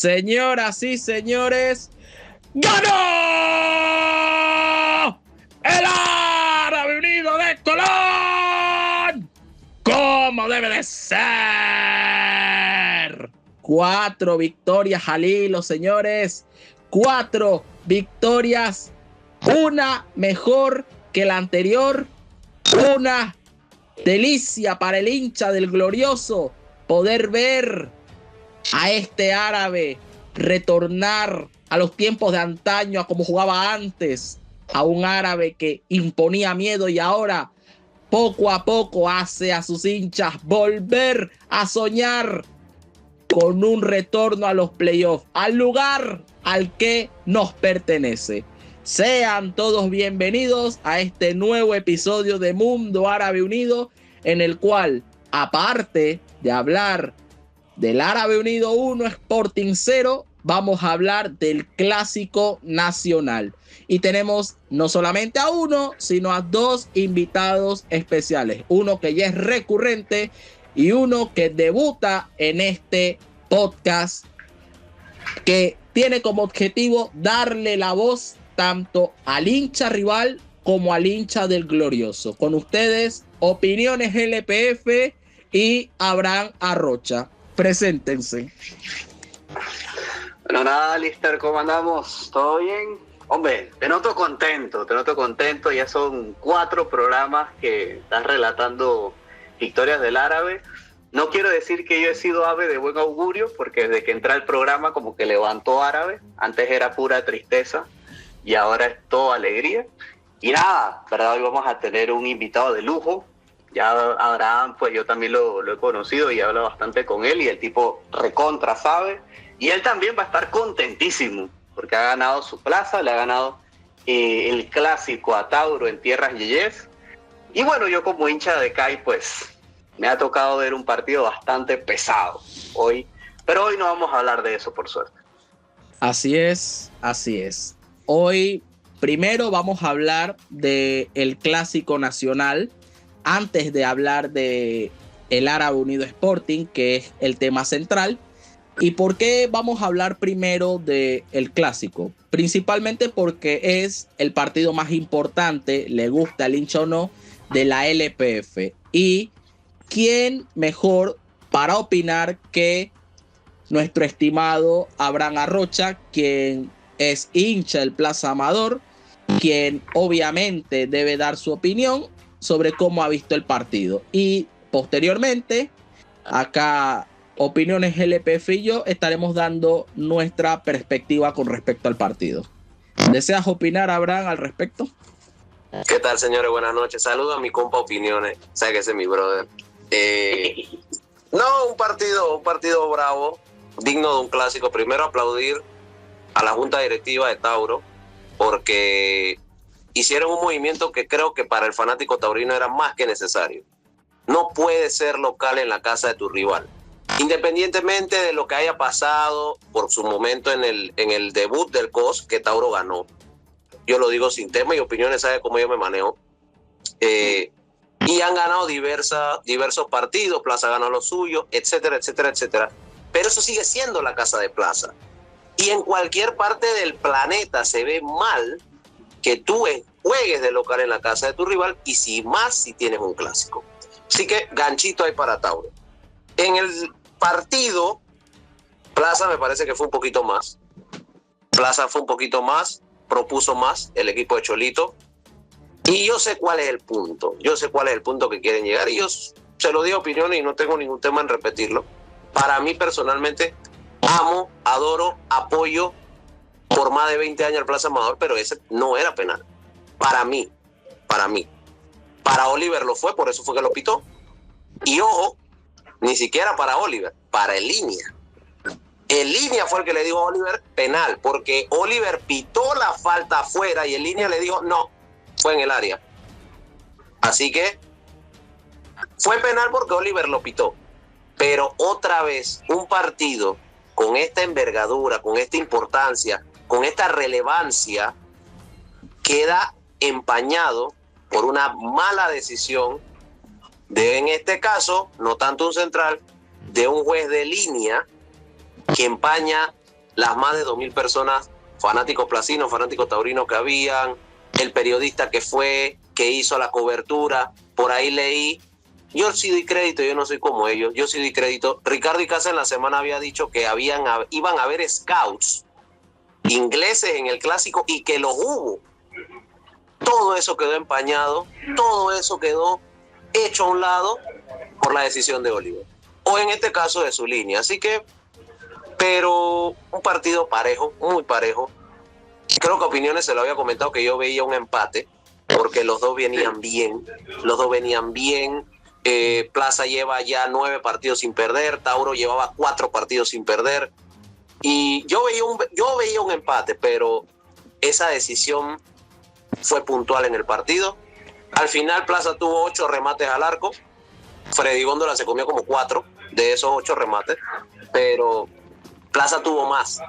Señoras y señores, ¡ganó el Árabe Unido de Colón! ¡Como debe de ser! 4 victorias al hilo, señores. 4 victorias. Una mejor que la anterior. Una delicia para el hincha del glorioso poder ver a este árabe retornar a los tiempos de antaño, a como jugaba antes, a un árabe que imponía miedo y ahora poco a poco hace a sus hinchas volver a soñar con un retorno a los playoffs, al lugar al que nos pertenece. Sean todos bienvenidos a este nuevo episodio de Mundo Árabe Unido, en el cual, aparte de hablar del Árabe Unido 1 Sporting 0, vamos a hablar del Clásico Nacional. Y tenemos no solamente a uno, sino a 2 invitados especiales. Uno que ya es recurrente y uno que debuta en este podcast, que tiene como objetivo darle la voz tanto al hincha rival como al hincha del glorioso. Con ustedes, Opiniones LPF y Abraham Arrocha. Preséntense. Bueno, nada, Lister, ¿cómo andamos? ¿Todo bien? Hombre, te noto contento. Ya son 4 programas que estás relatando victorias del árabe. No quiero decir que yo he sido ave de buen augurio, porque desde que entré al programa como que levantó árabe. Antes era pura tristeza y ahora es todo alegría. Y nada, ¿verdad? Hoy vamos a tener un invitado de lujo. Ya Abraham, pues yo también lo he conocido y he hablado bastante con él, y el tipo recontra sabe. Y él también va a estar contentísimo porque ha ganado su plaza, le ha ganado el clásico a Tauro en tierras yeyes. Y bueno, yo como hincha de CAI, pues me ha tocado ver un partido bastante pesado hoy. Pero hoy no vamos a hablar de eso, por suerte. Así es. Hoy primero vamos a hablar del Clásico Nacional, antes de hablar de el Árabe Unido Sporting, que es el tema central. ¿Y por qué vamos a hablar primero del Clásico? Principalmente porque es el partido más importante, le gusta al hincha o no, de la LPF. Y ¿quién mejor para opinar que nuestro estimado Abraham Arrocha, quien es hincha del Plaza Amador, quien obviamente debe dar su opinión sobre cómo ha visto el partido? Y posteriormente, acá Opiniones LPF y yo estaremos dando nuestra perspectiva con respecto al partido. ¿Deseas opinar, Abraham, al respecto? ¿Qué tal, señores? Buenas noches. Saludo a mi compa Opiniones. Sabe que ese es mi brother. No, un partido bravo, digno de un clásico. Primero, aplaudir a la junta directiva de Tauro, porque hicieron un movimiento que creo que para el fanático taurino era más que necesario. No puedes ser local en la casa de tu rival, independientemente de lo que haya pasado por su momento en el debut del COS, que Tauro ganó. Yo lo digo sin tema, y Opiniones sabe cómo yo me manejo. Y han ganado diversos partidos, Plaza ganó lo suyo, etcétera. Pero eso sigue siendo la casa de Plaza. Y en cualquier parte del planeta se ve mal que tú juegues de local en la casa de tu rival, y si tienes un clásico. Así que ganchito hay para Tauro. En el partido, Plaza me parece que fue un poquito más. Propuso más el equipo de Cholito. Y yo sé cuál es el punto. Que quieren llegar. Y yo se lo di a Opiniones y no tengo ningún tema en repetirlo. Para mí, personalmente, amo, adoro, apoyo por más de 20 años al Plaza Amador, pero ese no era penal. Para mí. Para Oliver lo fue, por eso fue que lo pitó. Y ojo, ni siquiera para Oliver, para el línea. El línea fue el que le dijo a Oliver penal, porque Oliver pitó la falta afuera y el línea le dijo no, fue en el área. Así que fue penal porque Oliver lo pitó. Pero otra vez, un partido con esta envergadura, con esta importancia, con esta relevancia, queda empañado por una mala decisión de, en este caso, no tanto un central, de un juez de línea que empaña las más de 2.000 personas, fanáticos placinos, fanáticos taurinos que habían, el periodista que fue, que hizo la cobertura, por ahí leí. Yo sí doy crédito, yo no soy como ellos, yo sí doy crédito. Ricardo Icaza en la semana había dicho que iban a haber scouts ingleses en el clásico y que los hubo. Todo eso quedó empañado, todo eso quedó hecho a un lado por la decisión de Oliver, o en este caso de su línea. Así que, pero un partido parejo, muy parejo. Creo que Opiniones se lo había comentado que yo veía un empate, porque los dos venían bien, Plaza lleva ya 9 partidos sin perder, Tauro llevaba 4 partidos sin perder, y yo veía un empate, pero esa decisión fue puntual en el partido. Al final Plaza tuvo 8 remates al arco, Freddy Góndola se comió como 4 de esos 8 remates, pero Plaza tuvo más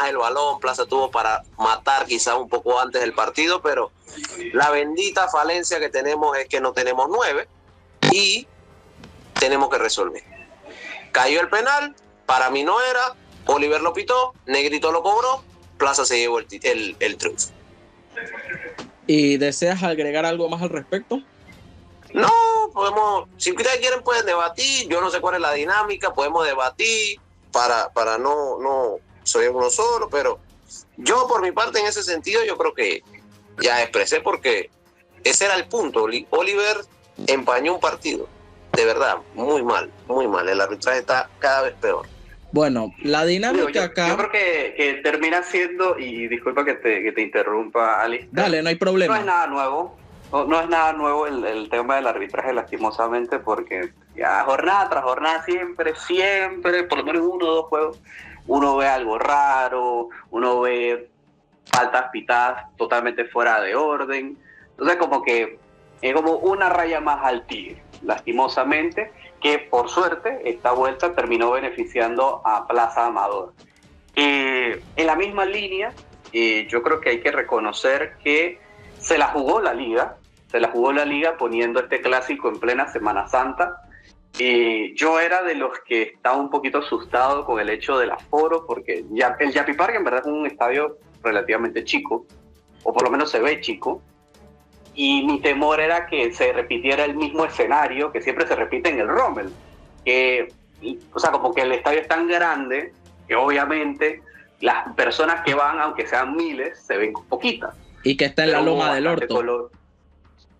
el balón, Plaza tuvo para matar quizás un poco antes del partido, pero la bendita falencia que tenemos es que no tenemos 9 y tenemos que resolver. Cayó el penal, para mí no era, Oliver lo pitó, Negrito lo cobró, Plaza se llevó el triunfo. ¿Y deseas agregar algo más al respecto? No, si ustedes quieren pueden debatir, yo no sé cuál es la dinámica, podemos debatir para no soy uno solo, pero yo por mi parte en ese sentido yo creo que ya expresé, porque ese era el punto. Oliver empañó un partido, de verdad, muy mal, el arbitraje está cada vez peor. Bueno, la dinámica acá... Yo creo que termina siendo, y disculpa que te interrumpa, Alistair. Dale, no hay problema. No es nada nuevo, no es nada nuevo el tema del arbitraje, lastimosamente, porque ya jornada tras jornada siempre, por lo menos 1 o 2 juegos, uno ve algo raro, uno ve faltas pitadas totalmente fuera de orden. Entonces como que es como una raya más al tigre, lastimosamente, que por suerte esta vuelta terminó beneficiando a Plaza Amador. En la misma línea, yo creo que hay que reconocer que se la jugó la liga poniendo este clásico en plena Semana Santa. Yo era de los que estaba un poquito asustado con el hecho del aforo, porque el Yapi Park en verdad es un estadio relativamente chico, o por lo menos se ve chico, y mi temor era que se repitiera el mismo escenario que siempre se repite en el Rommel, o sea, como que el estadio es tan grande que obviamente las personas que van, aunque sean miles, se ven poquitas. Y que está en la loma del orto.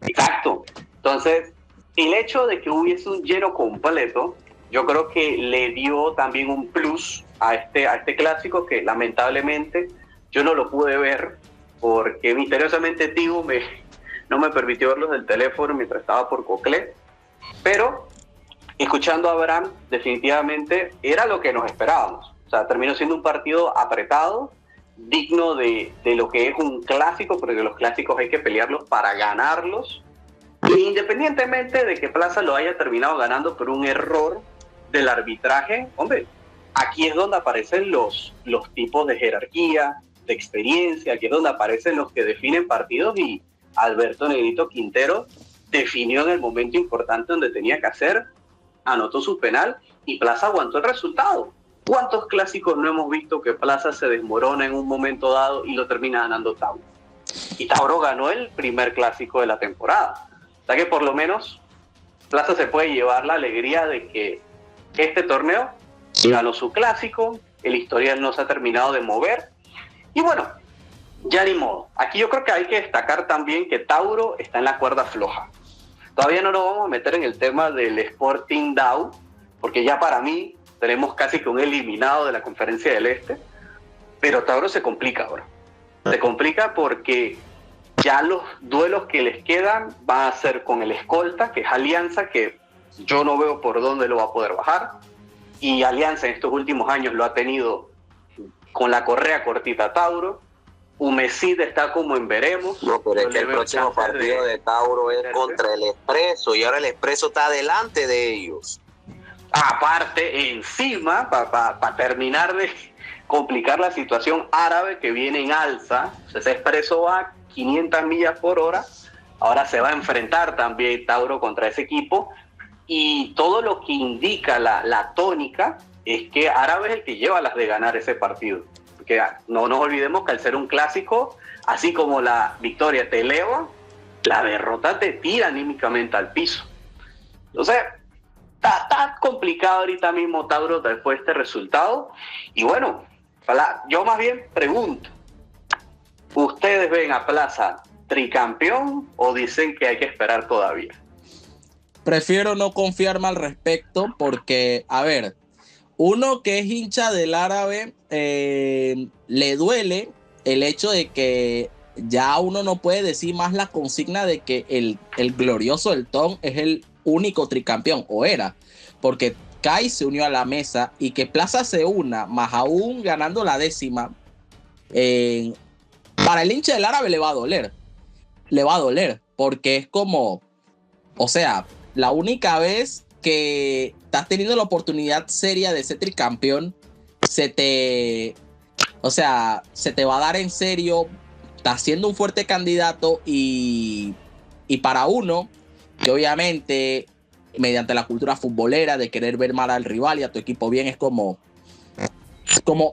Exacto. Entonces, el hecho de que hubiese un lleno completo, yo creo que le dio también un plus a este clásico, que lamentablemente yo no lo pude ver porque misteriosamente Tigo no me permitió verlos del teléfono mientras estaba por Coclé, pero escuchando a Abraham, definitivamente era lo que nos esperábamos. O sea, terminó siendo un partido apretado, digno de lo que es un clásico, porque los clásicos hay que pelearlos para ganarlos. Y independientemente de que Plaza lo haya terminado ganando por un error del arbitraje, hombre, aquí es donde aparecen los tipos de jerarquía, de experiencia, aquí es donde aparecen los que definen partidos, y Alberto Negrito Quintero definió en el momento importante donde tenía que hacer, anotó su penal y Plaza aguantó el resultado. ¿Cuántos clásicos no hemos visto que Plaza se desmorona en un momento dado y lo termina ganando Tauro? Y Tauro ganó el primer clásico de la temporada. O sea que por lo menos Plaza se puede llevar la alegría de que este torneo ganó su clásico, el historial no se ha terminado de mover. Y bueno, ya ni modo. Aquí yo creo que hay que destacar también que Tauro está en la cuerda floja. Todavía no nos vamos a meter en el tema del Sporting DAO, porque ya para mí tenemos casi que un eliminado de la Conferencia del Este, pero Tauro se complica ahora. Se complica porque ya los duelos que les quedan van a ser con el escolta, que es Alianza, que yo no veo por dónde lo va a poder bajar, y Alianza en estos últimos años lo ha tenido con la correa cortita a Tauro. Humecid está como en veremos. No, pero es que el próximo partido de Tauro es contra el Expreso, y ahora el Expreso está delante de ellos. Aparte, encima, para terminar de complicar la situación, Árabe, que viene en alza, ese Expreso va a 500 millas por hora, ahora se va a enfrentar también Tauro contra ese equipo, y todo lo que indica la tónica es que Árabe es el que lleva las de ganar ese partido. Porque no nos olvidemos que al ser un clásico, así como la victoria te eleva, la derrota te tira anímicamente al piso. Entonces, está complicado ahorita mismo, Tauro, después de este resultado. Y bueno, yo más bien pregunto, ¿ustedes ven a Plaza tricampeón o dicen que hay que esperar todavía? Prefiero no confiarme al respecto porque, a ver, uno que es hincha del Árabe, le duele el hecho de que ya uno no puede decir más la consigna de que el glorioso Elton es el único tricampeón, o era, porque Kai se unió a la mesa y que Plaza se una, más aún ganando la 10ª, para el hincha del Árabe le va a doler, porque es como, o sea, la única vez que estás teniendo la oportunidad seria de ser tricampeón, se te va a dar en serio, estás siendo un fuerte candidato y para uno, que obviamente mediante la cultura futbolera de querer ver mal al rival y a tu equipo bien, es como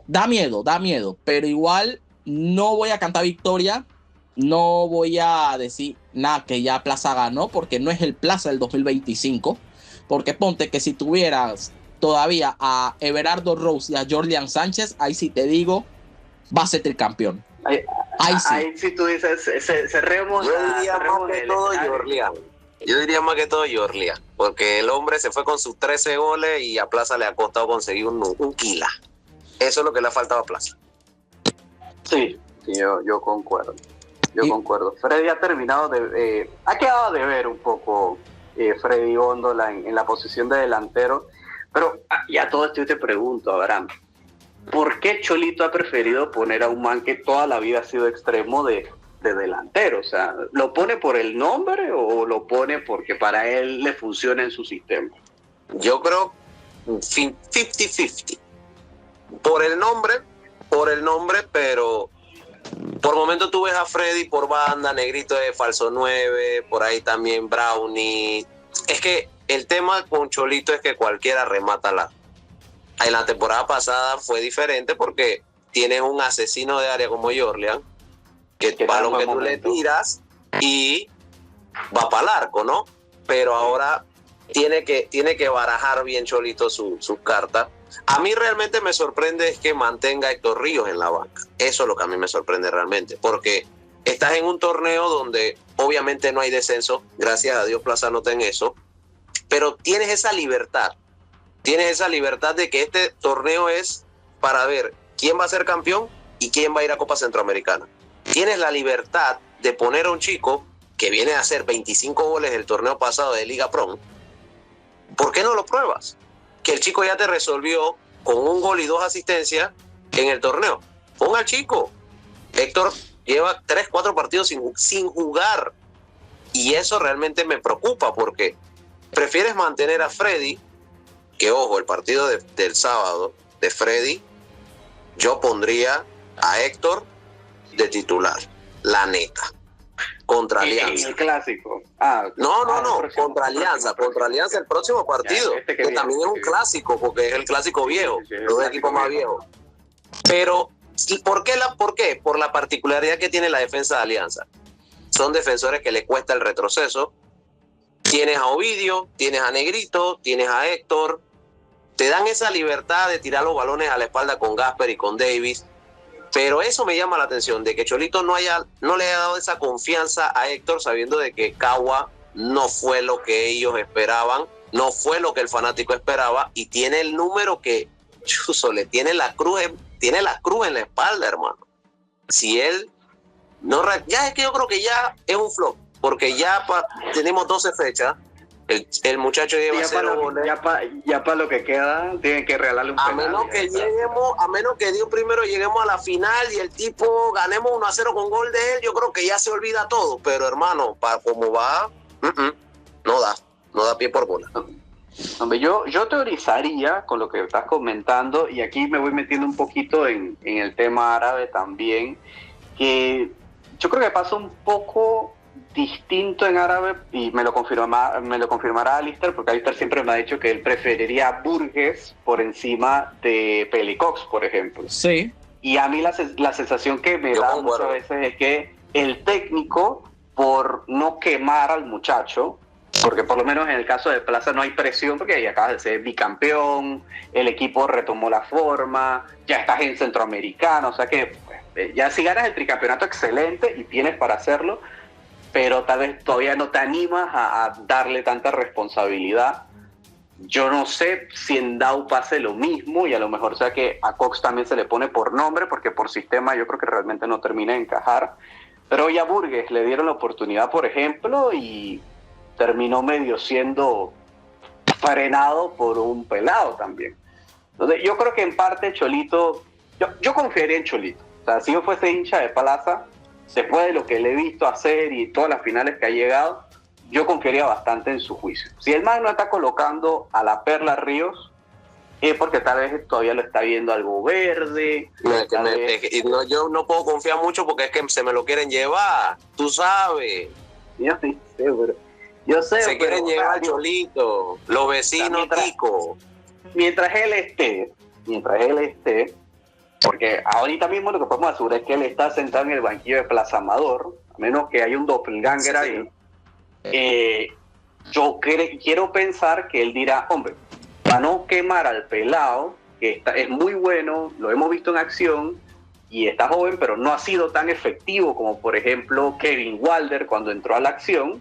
da miedo, pero igual no voy a cantar victoria, no voy a decir nada que ya Plaza ganó, porque no es el Plaza del 2025, porque ponte que si tuvieras todavía a Everardo Rose y a Jorlian Sánchez, ahí sí te digo, va a ser tricampeón. Ahí sí tú dices, cerremos. Yo diría más que todo Jorlian, porque el hombre se fue con sus 13 goles y a Plaza le ha costado conseguir un kila. Eso es lo que le ha faltado a Plaza. Sí, yo concuerdo. Concuerdo. Freddy ha terminado ha quedado de ver un poco Freddy Góndola en la posición de delantero, pero ya todo esto yo te pregunto, Abraham, ¿por qué Cholito ha preferido poner a un man que toda la vida ha sido extremo de delantero? O sea, ¿lo pone por el nombre o lo pone porque para él le funciona en su sistema? Yo creo 50-50. Por el nombre, pero por momento tú ves a Freddy por banda, Negrito de falso 9, por ahí también Brownie. Es que el tema con Cholito es que cualquiera remata en la temporada pasada fue diferente porque tienes un asesino de área como Jorlian, que el balón que tú le tiras y va para el arco, ¿no? Pero ahora tiene que barajar bien Cholito sus cartas. A mí realmente me sorprende es que mantenga a Héctor Ríos en la banca. Eso es lo que a mí me sorprende realmente, porque estás en un torneo donde obviamente no hay descenso, gracias a Dios Plaza no está en eso, pero tienes esa libertad de que este torneo es para ver quién va a ser campeón y quién va a ir a Copa Centroamericana. Tienes la libertad de poner a un chico que viene a hacer 25 goles el torneo pasado de Liga Pro. ¿Por qué no lo pruebas? Que el chico ya te resolvió con 1 gol y 2 asistencias en el torneo. Ponga al chico. Héctor lleva 3-4 partidos sin jugar. Y eso realmente me preocupa porque prefieres mantener a Freddy, que ojo, el partido del sábado de Freddy, yo pondría a Héctor de titular, la neta, contra Alianza. El clásico. No, contra Alianza el próximo partido, que también es un clásico, porque es el clásico viejo, los equipos más viejos. Pero, ¿y por qué? Por la particularidad que tiene la defensa de Alianza. Son defensores que le cuesta el retroceso. Tienes a Ovidio, tienes a Negrito, tienes a Héctor. Te dan esa libertad de tirar los balones a la espalda con Gasper y con Davis. Pero eso me llama la atención, de que Cholito no le haya dado esa confianza a Héctor, sabiendo de que Cagua no fue lo que ellos esperaban, no fue lo que el fanático esperaba, y tiene el número que Chuzo le tiene la cruz en la espalda, hermano. Si él no, ya es que yo creo que ya es un flop, porque ya tenemos 12 fechas. El muchacho lleva 0 goles. Ya para lo que queda, tienen que regalarle un penal. A menos que Dios primero lleguemos a la final y el tipo ganemos 1-0 con gol de él, yo creo que ya se olvida todo. Pero hermano, para cómo va, no da pie por bola. Hombre, yo teorizaría con lo que estás comentando, y aquí me voy metiendo un poquito en el tema árabe también, que yo creo que pasa un poco distinto en árabe y me lo confirmará Alistair, porque Alistair siempre me ha dicho que él preferiría a Burgess por encima de Pelicox, por ejemplo. Sí. Y a mí la sensación que me da muchas veces es que el técnico, por no quemar al muchacho, porque por lo menos en el caso de Plaza no hay presión, porque ya acabas de ser bicampeón, el equipo retomó la forma, ya estás en Centroamericano, o sea que ya si ganas el tricampeonato, excelente, y tienes para hacerlo, pero tal vez todavía no te animas a darle tanta responsabilidad. Yo no sé si en Dow pase lo mismo, y a lo mejor sea que a Cox también se le pone por nombre, porque por sistema yo creo que realmente no termina de encajar. Pero hoy a Burgess le dieron la oportunidad, por ejemplo, y terminó medio siendo frenado por un pelado también. Entonces yo creo que en parte Cholito, yo confiaría en Cholito. O sea, si yo fuese hincha de Plaza, después de lo que le he visto hacer y todas las finales que ha llegado, yo confiaría bastante en su juicio. Si el man no está colocando a la Perla Ríos, es porque tal vez todavía lo está viendo algo verde. Yo no puedo confiar mucho porque es que se me lo quieren llevar, tú sabes. Yo sí sé, pero yo sé. Se quieren llevar al Cholito, los vecinos ticos. Mientras él esté, porque ahorita mismo lo que podemos asegurar es que él está sentado en el banquillo de Plaza Amador, a menos que haya un doppelganger ahí. Yo quiero pensar que él dirá, hombre, para no quemar al pelado, que es muy bueno, lo hemos visto en acción y está joven, pero no ha sido tan efectivo como por ejemplo Kevin Wilder cuando entró a la acción,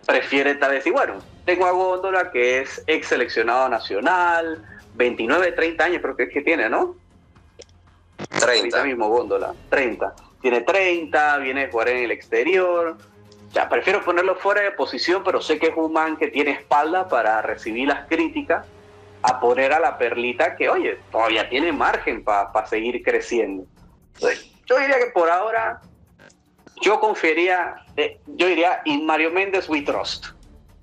prefiere tal vez decir, bueno, tengo a Góndola que es ex seleccionado nacional, 29, 30 años creo que es que tiene, ¿no? 30. Ahorita mismo Góndola, 30. Tiene 30, viene a jugar en el exterior. Ya, prefiero ponerlo fuera de posición, pero sé que es un man que tiene espalda para recibir las críticas, a poner a la Perlita que, oye, todavía tiene margen para seguir creciendo. Entonces, yo diría que por ahora, yo confiaría, yo diría, in Mario Méndez we trust.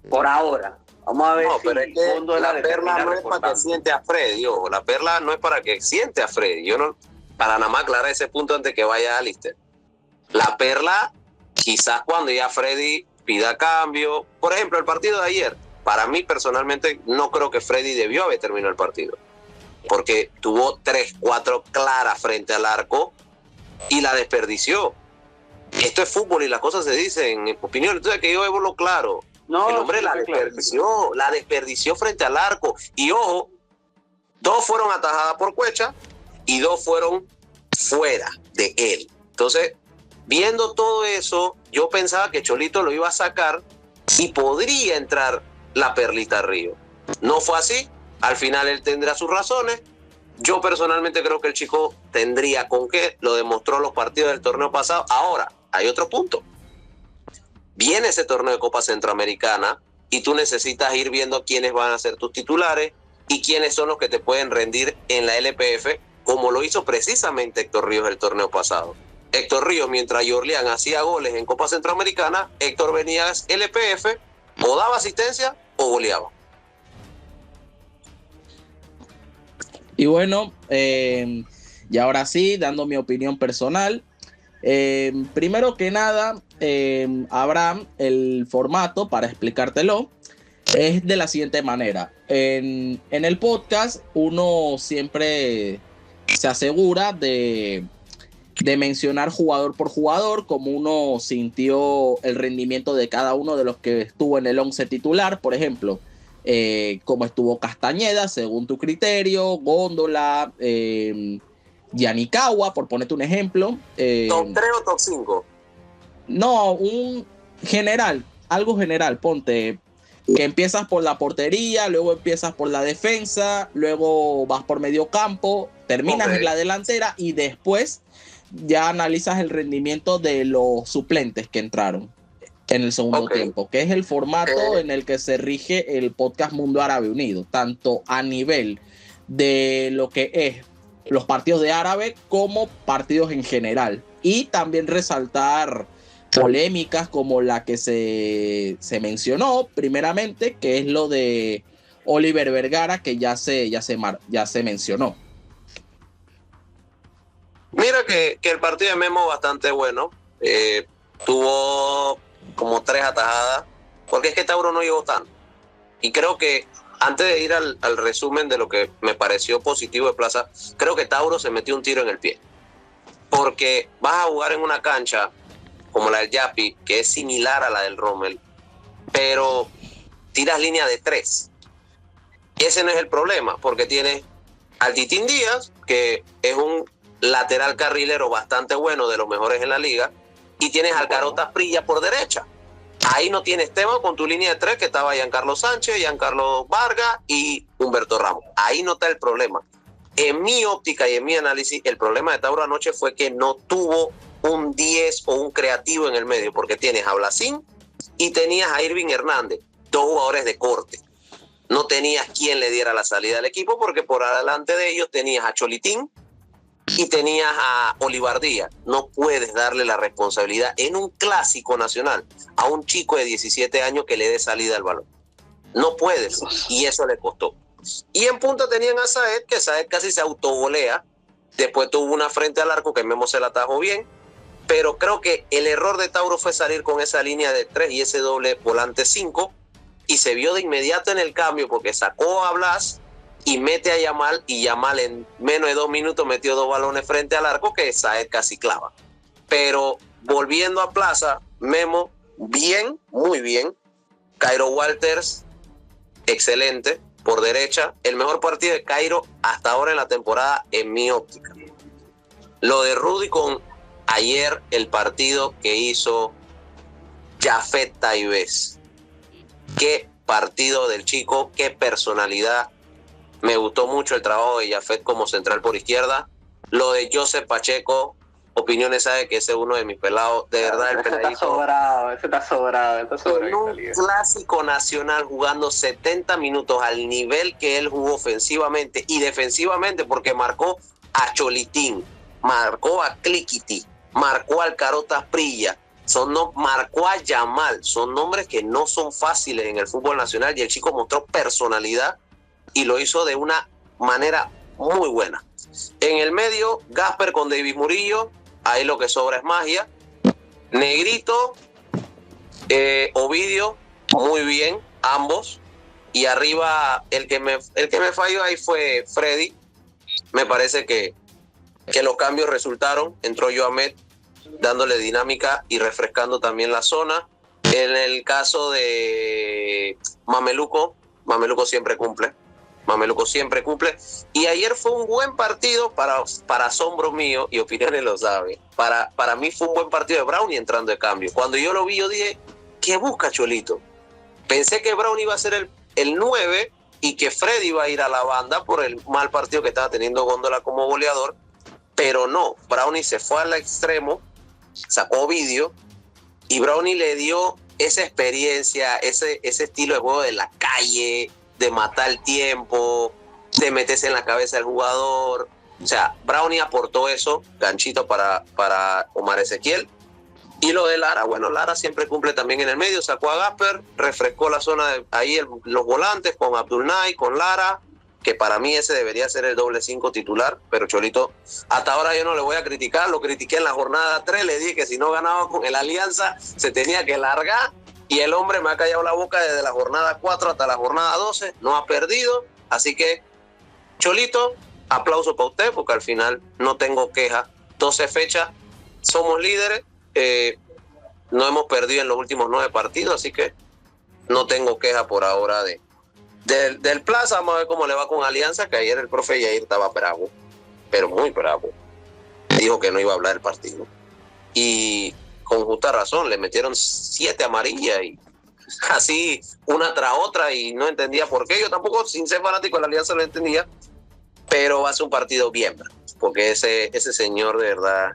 Por ahora. Vamos a ver si pero es que la Perla no es para que siente a Freddy, ojo, la Perla no es para que siente a Freddy. Yo no, para nada más aclarar ese punto antes que vaya a Alistair. La Perla, quizás cuando ya Freddy pida cambio, por ejemplo, el partido de ayer, para mí personalmente no creo que Freddy debió haber terminado el partido, porque tuvo 3-4 claras frente al arco y la desperdició. Esto es fútbol y las cosas se dicen en opinión, entonces que yo debo lo claro. No, el hombre la desperdició frente al arco. Y ojo, 2 fueron atajadas por Cuecha y 2 fueron fuera de él. Entonces, viendo todo eso, yo pensaba que Cholito lo iba a sacar y podría entrar la Perlita Río. No fue así. Al final él tendrá sus razones. Yo personalmente creo que el chico tendría con qué. Lo demostró en los partidos del torneo pasado. Ahora, hay otro punto. Viene ese torneo de Copa Centroamericana y tú necesitas ir viendo quiénes van a ser tus titulares y quiénes son los que te pueden rendir en la LPF, como lo hizo precisamente Héctor Ríos el torneo pasado. Héctor Ríos, mientras Yorlian hacía goles en Copa Centroamericana, Héctor venía a LPF, o daba asistencia o goleaba. Y bueno, y ahora sí, dando mi opinión personal. Primero que nada, Abraham, el formato, para explicártelo, es de la siguiente manera. En el podcast, uno siempre se asegura de mencionar jugador por jugador, como uno sintió el rendimiento de cada uno de los que estuvo en el 11 titular, por ejemplo, como estuvo Castañeda, según tu criterio, Góndola, Yanikawa, por ponerte un ejemplo. ¿Top 3 o top 5? No, un general, algo general, ponte que empiezas por la portería, luego empiezas por la defensa, luego vas por medio campo, terminas en la delantera y después ya analizas el rendimiento de los suplentes que entraron en el segundo tiempo, que es el formato en el que se rige el podcast Mundo Árabe Unido, tanto a nivel de lo que es los partidos de árabe como partidos en general, y también resaltar polémicas como la que se mencionó primeramente, que es lo de Oliver Vergara, que ya se mencionó. Mira que el partido de Memo bastante bueno. Tuvo como 3 atajadas, porque es que Tauro no llegó tanto. Y creo que antes de ir al resumen de lo que me pareció positivo de Plaza, creo que Tauro se metió un tiro en el pie. Porque vas a jugar en una cancha como la del Yapi, que es similar a la del Rommel, pero tiras línea de 3. Y ese no es el problema, porque tienes al Titín Díaz, que es un lateral carrilero bastante bueno, de los mejores en la liga, y tienes al Carota Prilla por derecha. Ahí no tienes tema con tu línea de 3, que estaba Giancarlo Sánchez, Giancarlo Vargas y Humberto Ramos. Ahí no está el problema. En mi óptica y en mi análisis, el problema de Tauro anoche fue que no tuvo un 10 o un creativo en el medio, porque tienes a Blasín y tenías a Irving Hernández, 2 jugadores de corte. No tenías quien le diera la salida al equipo, porque por adelante de ellos tenías a Cholitín y tenías a Olivar Díaz. No puedes darle la responsabilidad en un clásico nacional a un chico de 17 años que le dé salida al balón. No puedes, y eso le costó. Y en punta tenían a Saed, que Saed casi se autogolea. Después tuvo una frente al arco que Memo se la atajó bien, pero creo que el error de Tauro fue salir con esa línea de 3 y ese doble volante 5, y se vio de inmediato en el cambio porque sacó a Blas y mete a Yamal, y Yamal en menos de 2 minutos metió 2 balones frente al arco que Saed casi clava. Pero volviendo a Plaza, Memo, bien, muy bien. Cairo Walters, excelente, por derecha. El mejor partido de Cairo hasta ahora en la temporada, en mi óptica. Lo de Rudy con ayer, el partido que hizo Jafet Taibés. Qué partido del chico, qué personalidad. Me gustó mucho el trabajo de Jafet como central por izquierda. Lo de Joseph Pacheco, opiniones, sabe que ese es uno de mis pelados. De verdad, el peladito. Ese está sobrado. En un clásico nacional, jugando 70 minutos al nivel que él jugó ofensivamente y defensivamente, porque marcó a Cholitín, marcó a Cliquiti, marcó al Carota Prilla, marcó a Yamal. Son nombres que no son fáciles en el fútbol nacional, y el chico mostró personalidad y lo hizo de una manera muy buena. En el medio, Gasper con David Murillo, ahí lo que sobra es magia. Negrito, Ovidio, muy bien, ambos. Y arriba, el que me falló ahí fue Freddy. Me parece que los cambios resultaron. Entró Joamet dándole dinámica y refrescando también la zona. En el caso de Mameluco siempre cumple. Y ayer fue un buen partido para asombro mío, y opiniones lo sabe. Para mí fue un buen partido de Brownie entrando de cambio. Cuando yo lo vi, yo dije, ¿qué busca Cholito? Pensé que Brownie iba a ser el 9 y que Freddy iba a ir a la banda por el mal partido que estaba teniendo Góndola como goleador, pero no. Brownie se fue al extremo, sacó Ovidio, y Brownie le dio esa experiencia, ese estilo de juego de la calle, de matar el tiempo, de meterse en la cabeza del jugador. O sea, Brownie aportó eso, ganchito para Omar Ezequiel. Y lo de Lara, bueno, Lara siempre cumple también en el medio, sacó a Gasper, refrescó la zona de ahí los volantes con Abdulnay, con Lara, que para mí ese debería ser el doble 5 titular, pero Cholito, hasta ahora yo no le voy a criticar, lo critiqué en la jornada 3, le dije que si no ganaba con el Alianza se tenía que largar, y el hombre me ha callado la boca desde la jornada 4 hasta la jornada 12, no ha perdido. Así que, Cholito, aplauso para usted, porque al final no tengo queja. 12 fechas, somos líderes, no hemos perdido en los últimos 9 partidos, así que no tengo queja por ahora del Plaza. Vamos a ver cómo le va con Alianza, que ayer el profe Yair estaba bravo, pero muy bravo. Dijo que no iba a hablar del partido. Y con justa razón, le metieron 7 amarillas y así una tras otra, y no entendía por qué. Yo tampoco, sin ser fanático de la Alianza, lo entendía, pero va a ser un partido bien, porque ese señor de verdad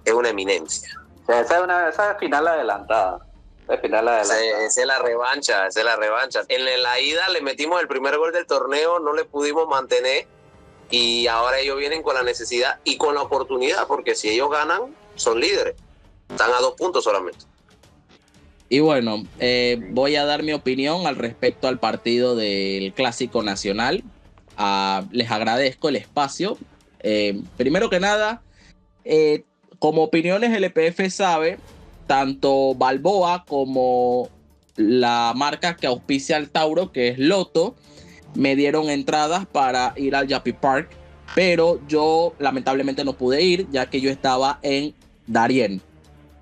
es una eminencia. O sea, esa es final adelantada. Esa es la revancha. En la ida le metimos el primer gol del torneo, no le pudimos mantener, y ahora ellos vienen con la necesidad y con la oportunidad, porque si ellos ganan, son líderes. Están a 2 puntos solamente. Y bueno, voy a dar mi opinión al respecto al partido del Clásico Nacional. Les agradezco el espacio. Primero que nada, como opiniones, el EPF sabe tanto Balboa como la marca que auspicia al Tauro, que es Loto, me dieron entradas para ir al Yapi Park, pero yo lamentablemente no pude ir, ya que yo estaba en Darién.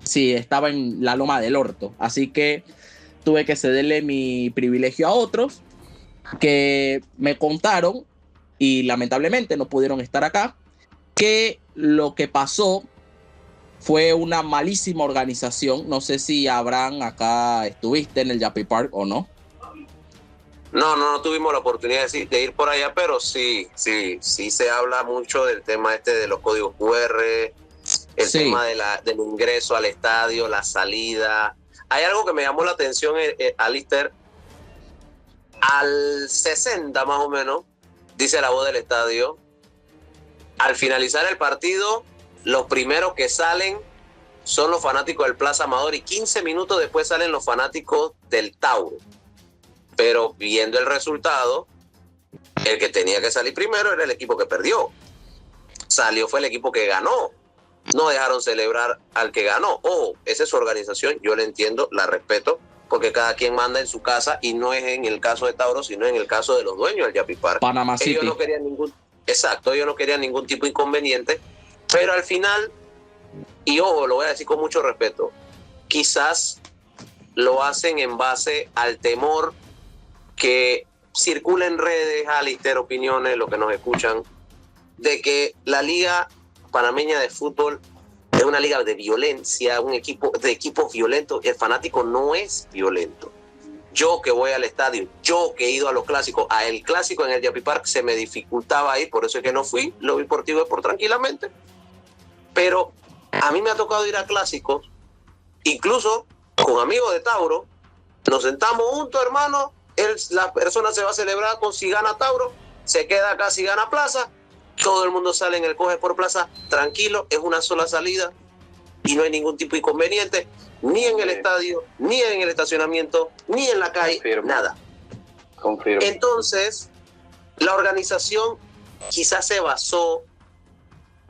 Sí, estaba en la Loma del Orto, así que tuve que cederle mi privilegio a otros que me contaron, y lamentablemente no pudieron estar acá, que lo que pasó fue una malísima organización. No sé si Abraham acá estuviste en el Yapi Park o no. No tuvimos la oportunidad de ir por allá, pero sí se habla mucho del tema de los códigos QR, el tema del ingreso al estadio, la salida. Hay algo que me llamó la atención, Alister. Al 60 más o menos, dice la voz del estadio, al finalizar el partido, los primeros que salen son los fanáticos del Plaza Amador y 15 minutos después salen los fanáticos del Tauro. Pero viendo el resultado, el que tenía que salir primero era el equipo que perdió. Fue el equipo que ganó. No dejaron celebrar al que ganó. Esa es su organización, yo la entiendo, la respeto, porque cada quien manda en su casa, y no es en el caso de Tauro, sino en el caso de los dueños del Yapi Park. Panamá City. Ellos no querían ningún tipo de inconveniente, pero al final, y lo voy a decir con mucho respeto, quizás lo hacen en base al temor que circula en redes, Alister, opiniones, lo que nos escuchan, de que la Liga Panameña de Fútbol es una liga de violencia, un equipo de equipos violentos. El fanático no es violento. Yo que voy al estadio, yo que he ido a los clásicos, a el clásico en el Yapi Park se me dificultaba ir, por eso es que no fui, lo vi por Tigo Sport tranquilamente. Pero a mí me ha tocado ir a clásicos, incluso con amigos de Tauro, nos sentamos juntos, hermano, la persona se va a celebrar con si gana Tauro, se queda acá si gana Plaza, todo el mundo sale en el Coge por Plaza, tranquilo, es una sola salida y no hay ningún tipo de inconveniente, ni en el estadio, ni en el estacionamiento, ni en la calle, nada. Confirmo. Entonces, la organización quizás se basó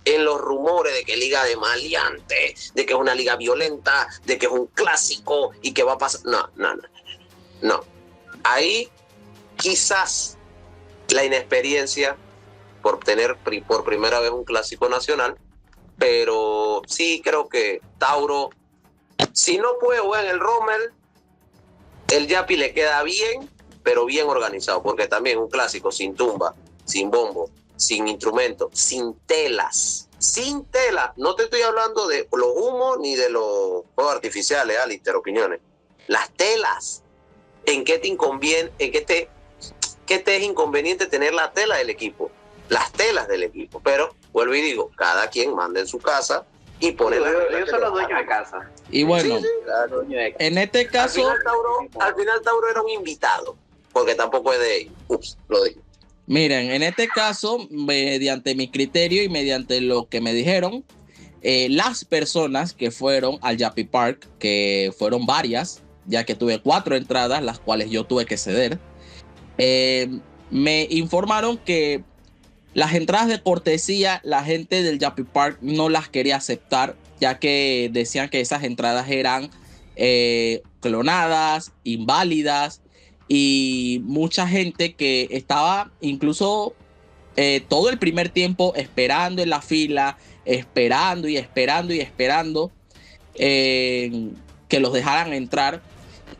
en los rumores de que liga de maleantes, de que es una liga violenta, de que es un clásico y que va a pasar. No. Ahí quizás la inexperiencia por tener por primera vez un clásico nacional, pero sí creo que Tauro, si no puede jugar en el Rommel, el Yapi le queda bien, pero bien organizado, porque también un clásico sin tumba, sin bombo, sin instrumentos, sin telas, no te estoy hablando de los humos ni de los fuegos artificiales, Alister, opiniones, las telas. ¿En qué te inconviene, qué te es inconveniente tener la tela del equipo? Las telas del equipo, pero vuelvo y digo, cada quien manda en su casa y pone ellos son los dueños de casa. Y bueno, en este caso al final Tauro era un invitado, porque tampoco es de ellos. Lo digo. Miren, en este caso, mediante mi criterio y mediante lo que me dijeron, las personas que fueron al Yapi Park, que fueron varias, ya que tuve 4 entradas, las cuales yo tuve que ceder, me informaron que las entradas de cortesía, la gente del Yapi Park no las quería aceptar, ya que decían que esas entradas eran clonadas, inválidas, y mucha gente que estaba incluso todo el primer tiempo esperando en la fila, esperando que los dejaran entrar,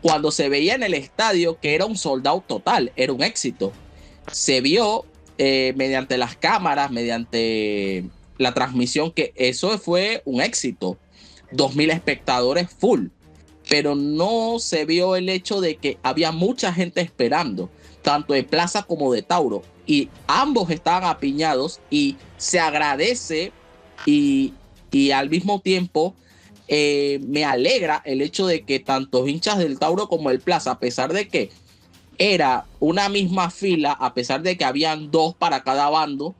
cuando se veía en el estadio que era un sold out total, era un éxito. Se vio mediante las cámaras, mediante la transmisión, que eso fue un éxito. 2,000 espectadores full. Pero no se vio el hecho de que había mucha gente esperando, tanto de Plaza como de Tauro. Y ambos estaban apiñados y se agradece y al mismo tiempo me alegra el hecho de que tanto hinchas del Tauro como del Plaza, a pesar de que era una misma fila, a pesar de que habían 2 para cada bando,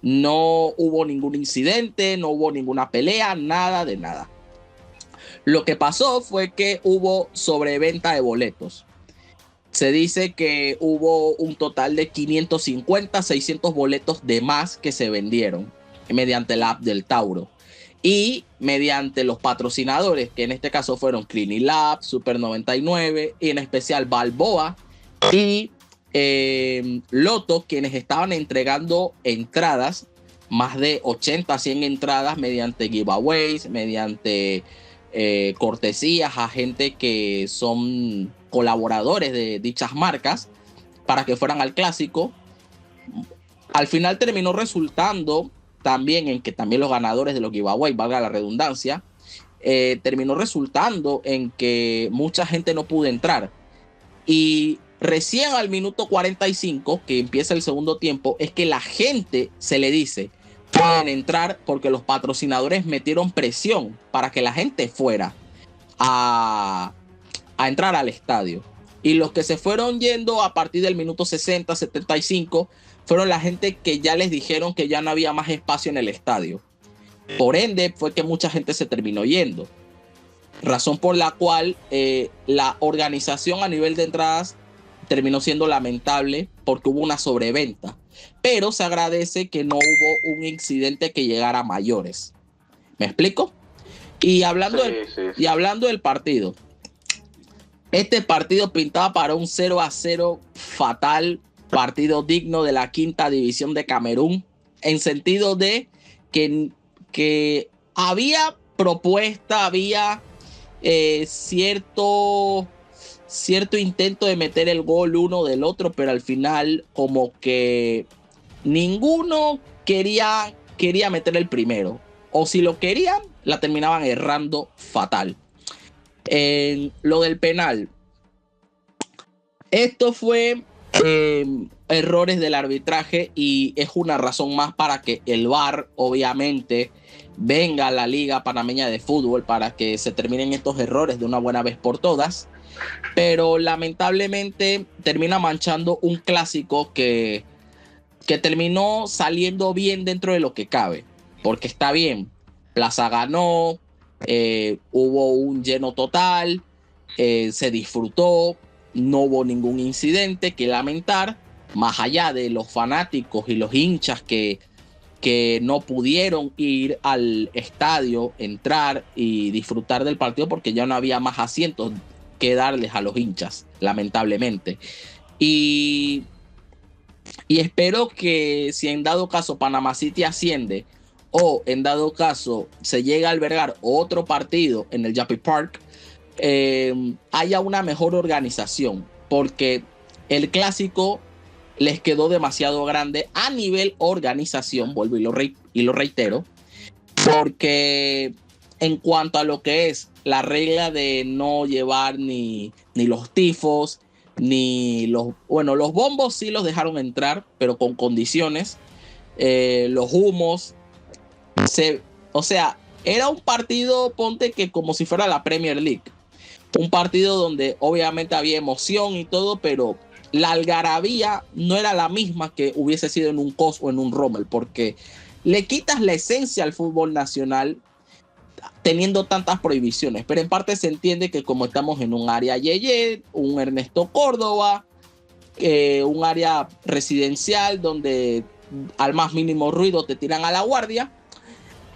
no hubo ningún incidente, no hubo ninguna pelea, nada de nada. Lo que pasó fue que hubo sobreventa de boletos. Se dice que hubo un total de 550, 600 boletos de más que se vendieron mediante la app del Tauro. y mediante los patrocinadores, que en este caso fueron Clinilab, Super 99 y en especial Balboa y Loto, quienes estaban entregando entradas, más de 80, 100 entradas mediante giveaways, mediante cortesías a gente que son colaboradores de dichas marcas para que fueran al clásico. Al final terminó resultando también en que también los ganadores de los giveaways, valga la redundancia, terminó resultando en que mucha gente no pudo entrar. Y recién al minuto 45, que empieza el segundo tiempo, es que la gente se le dice: pueden entrar, porque los patrocinadores metieron presión para que la gente fuera a entrar al estadio. Y los que se fueron yendo a partir del minuto 60, 75, fueron la gente que ya les dijeron que ya no había más espacio en el estadio. Por ende, fue que mucha gente se terminó yendo. Razón por la cual la organización a nivel de entradas terminó siendo lamentable, porque hubo una sobreventa. Pero se agradece que no hubo un incidente que llegara a mayores. ¿Me explico? Y hablando, y hablando del partido. Este partido pintaba para un 0-0 fatal, partido digno de la quinta división de Camerún, en sentido de que había propuesta, había cierto intento de meter el gol uno del otro, pero al final como que ninguno quería meter el primero, o si lo querían, la terminaban errando fatal. En lo del penal, esto fue errores del arbitraje, y es una razón más para que el VAR obviamente venga a la Liga Panameña de Fútbol para que se terminen estos errores de una buena vez por todas. Pero lamentablemente termina manchando un clásico que terminó saliendo bien dentro de lo que cabe, porque está bien, Plaza ganó, hubo un lleno total, se disfrutó, no hubo ningún incidente que lamentar, más allá de los fanáticos y los hinchas que no pudieron ir al estadio, entrar y disfrutar del partido porque ya no había más asientos que darles a los hinchas, lamentablemente. Y espero que, si en dado caso Panamá City asciende, o en dado caso se llega a albergar otro partido en el Yapi Park, haya una mejor organización, porque el clásico les quedó demasiado grande a nivel organización, vuelvo y lo reitero, porque en cuanto a lo que es la regla de no llevar ni los tifos, ni los bombos sí los dejaron entrar, pero con condiciones, los humos, o sea, era un partido, ponte que como si fuera la Premier League, un partido donde obviamente había emoción y todo, pero la algarabía no era la misma que hubiese sido en un COS o en un Rommel, porque le quitas la esencia al fútbol nacional teniendo tantas prohibiciones. Pero en parte se entiende que como estamos en un área Yeye, un Ernesto Córdoba, un área residencial donde al más mínimo ruido te tiran a la guardia,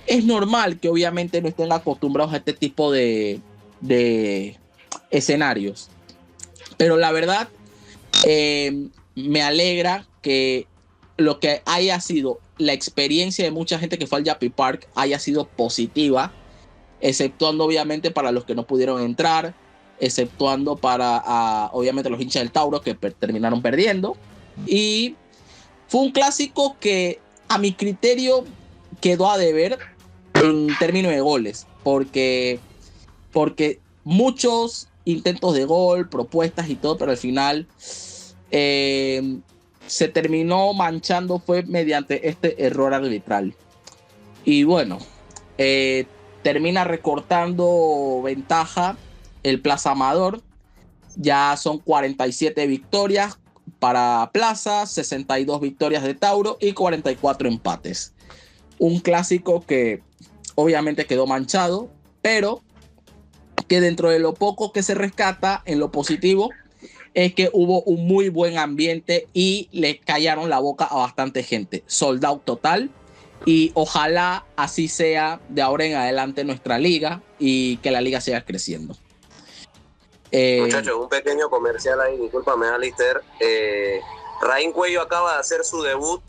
es normal que obviamente no estén acostumbrados a este tipo de escenarios. Pero la verdad, me alegra que lo que haya sido la experiencia de mucha gente que fue al Yapi Park haya sido positiva, exceptuando obviamente para los que no pudieron entrar, exceptuando para obviamente los hinchas del Tauro que terminaron perdiendo. Y fue un clásico que a mi criterio quedó a deber en términos de goles, porque muchos intentos de gol, propuestas y todo, pero al final se terminó manchando fue mediante este error arbitral. Y bueno, termina recortando ventaja el Plaza Amador. Ya son 47 victorias para Plaza, 62 victorias de Tauro y 44 empates. Un clásico que obviamente quedó manchado, pero que dentro de lo poco que se rescata en lo positivo es que hubo un muy buen ambiente y le callaron la boca a bastante gente. Sold out total. Y ojalá así sea de ahora en adelante nuestra liga y que la liga siga creciendo. Muchachos, un pequeño comercial ahí, discúlpame, Alister. Raín Cuello acaba de hacer su debut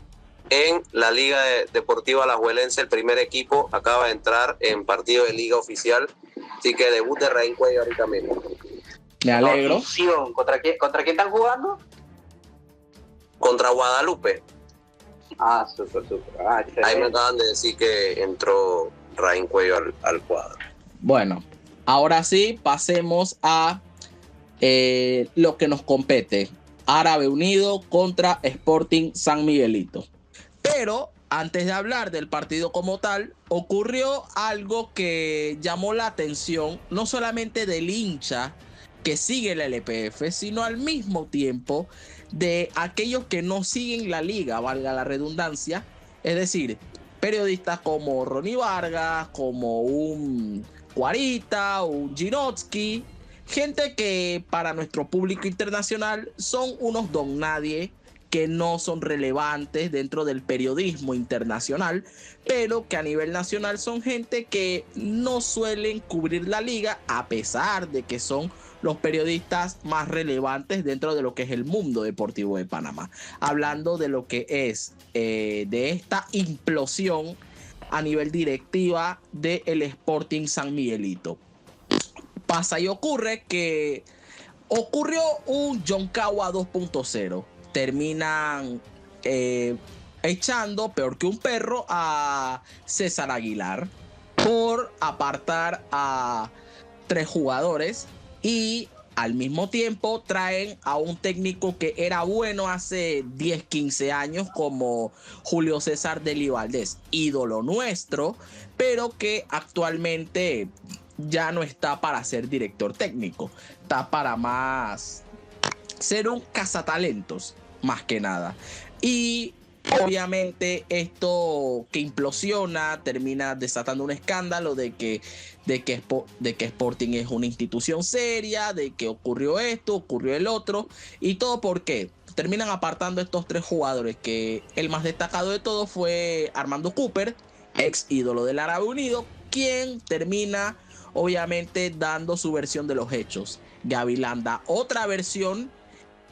en la Liga Deportiva Alajuelense, el primer equipo, acaba de entrar en partido de liga oficial, así que debut de Raín Cuello ahorita mismo. Me alegro. ¿Contra quién están jugando? Contra Guadalupe. Ah, súper. Ahí me acaban de decir que entró Raín Cuello al cuadro. Bueno, ahora sí, pasemos a lo que nos compete. Árabe Unido contra Sporting San Miguelito. Pero antes de hablar del partido como tal, ocurrió algo que llamó la atención no solamente del hincha que sigue la LPF, sino al mismo tiempo de aquellos que no siguen la liga, valga la redundancia, es decir, periodistas como Ronnie Vargas, como un Cuarita, un Girotsky, gente que para nuestro público internacional son unos don nadie, que no son relevantes dentro del periodismo internacional, pero que a nivel nacional son gente que no suelen cubrir la liga, a pesar de que son los periodistas más relevantes dentro de lo que es el mundo deportivo de Panamá. Hablando de lo que es de esta implosión a nivel directiva del Sporting San Miguelito. Pasa y ocurre que ocurrió un Yoncagua 2.0. Terminan echando, peor que un perro, a César Aguilar por apartar a 3 jugadores y al mismo tiempo traen a un técnico que era bueno hace 10, 15 años como Julio César Deli Valdés, ídolo nuestro, pero que actualmente ya no está para ser director técnico, está para más ser un cazatalentos, más que nada. Y obviamente esto que implosiona termina desatando un escándalo de que Sporting es una institución seria, de que ocurrió esto, ocurrió el otro, y todo porque terminan apartando a estos 3 jugadores, que el más destacado de todos fue Armando Cooper, ex ídolo del Árabe Unido, quien termina obviamente dando su versión de los hechos. Gavilán da otra versión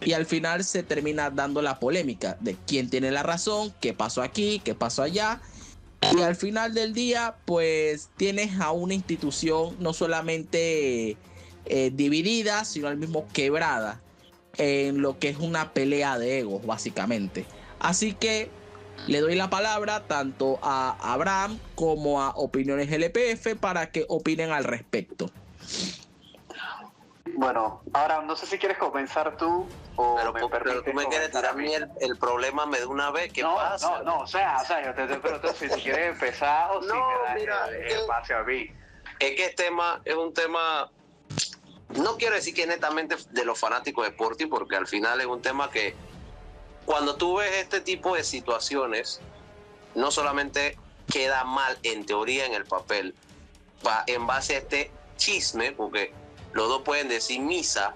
y al final se termina dando la polémica de quién tiene la razón, qué pasó aquí, qué pasó allá. Y al final del día, pues tienes a una institución no solamente dividida, sino al mismo quebrada en lo que es una pelea de egos, básicamente. Así que le doy la palabra tanto a Abraham como a Opiniones LPF para que opinen al respecto. Bueno, ahora no sé si quieres comenzar tú o pero tú me quieres tirar a mí el problema de una vez. ¿Qué pasa? No, o sea, yo te pregunto si quieres empezar o si me das el pase a mí. Es que es un tema, no quiero decir que netamente de los fanáticos de Sporting, porque al final es un tema que cuando tú ves este tipo de situaciones, no solamente queda mal en teoría en el papel, en base a este chisme, porque los dos pueden decir misa,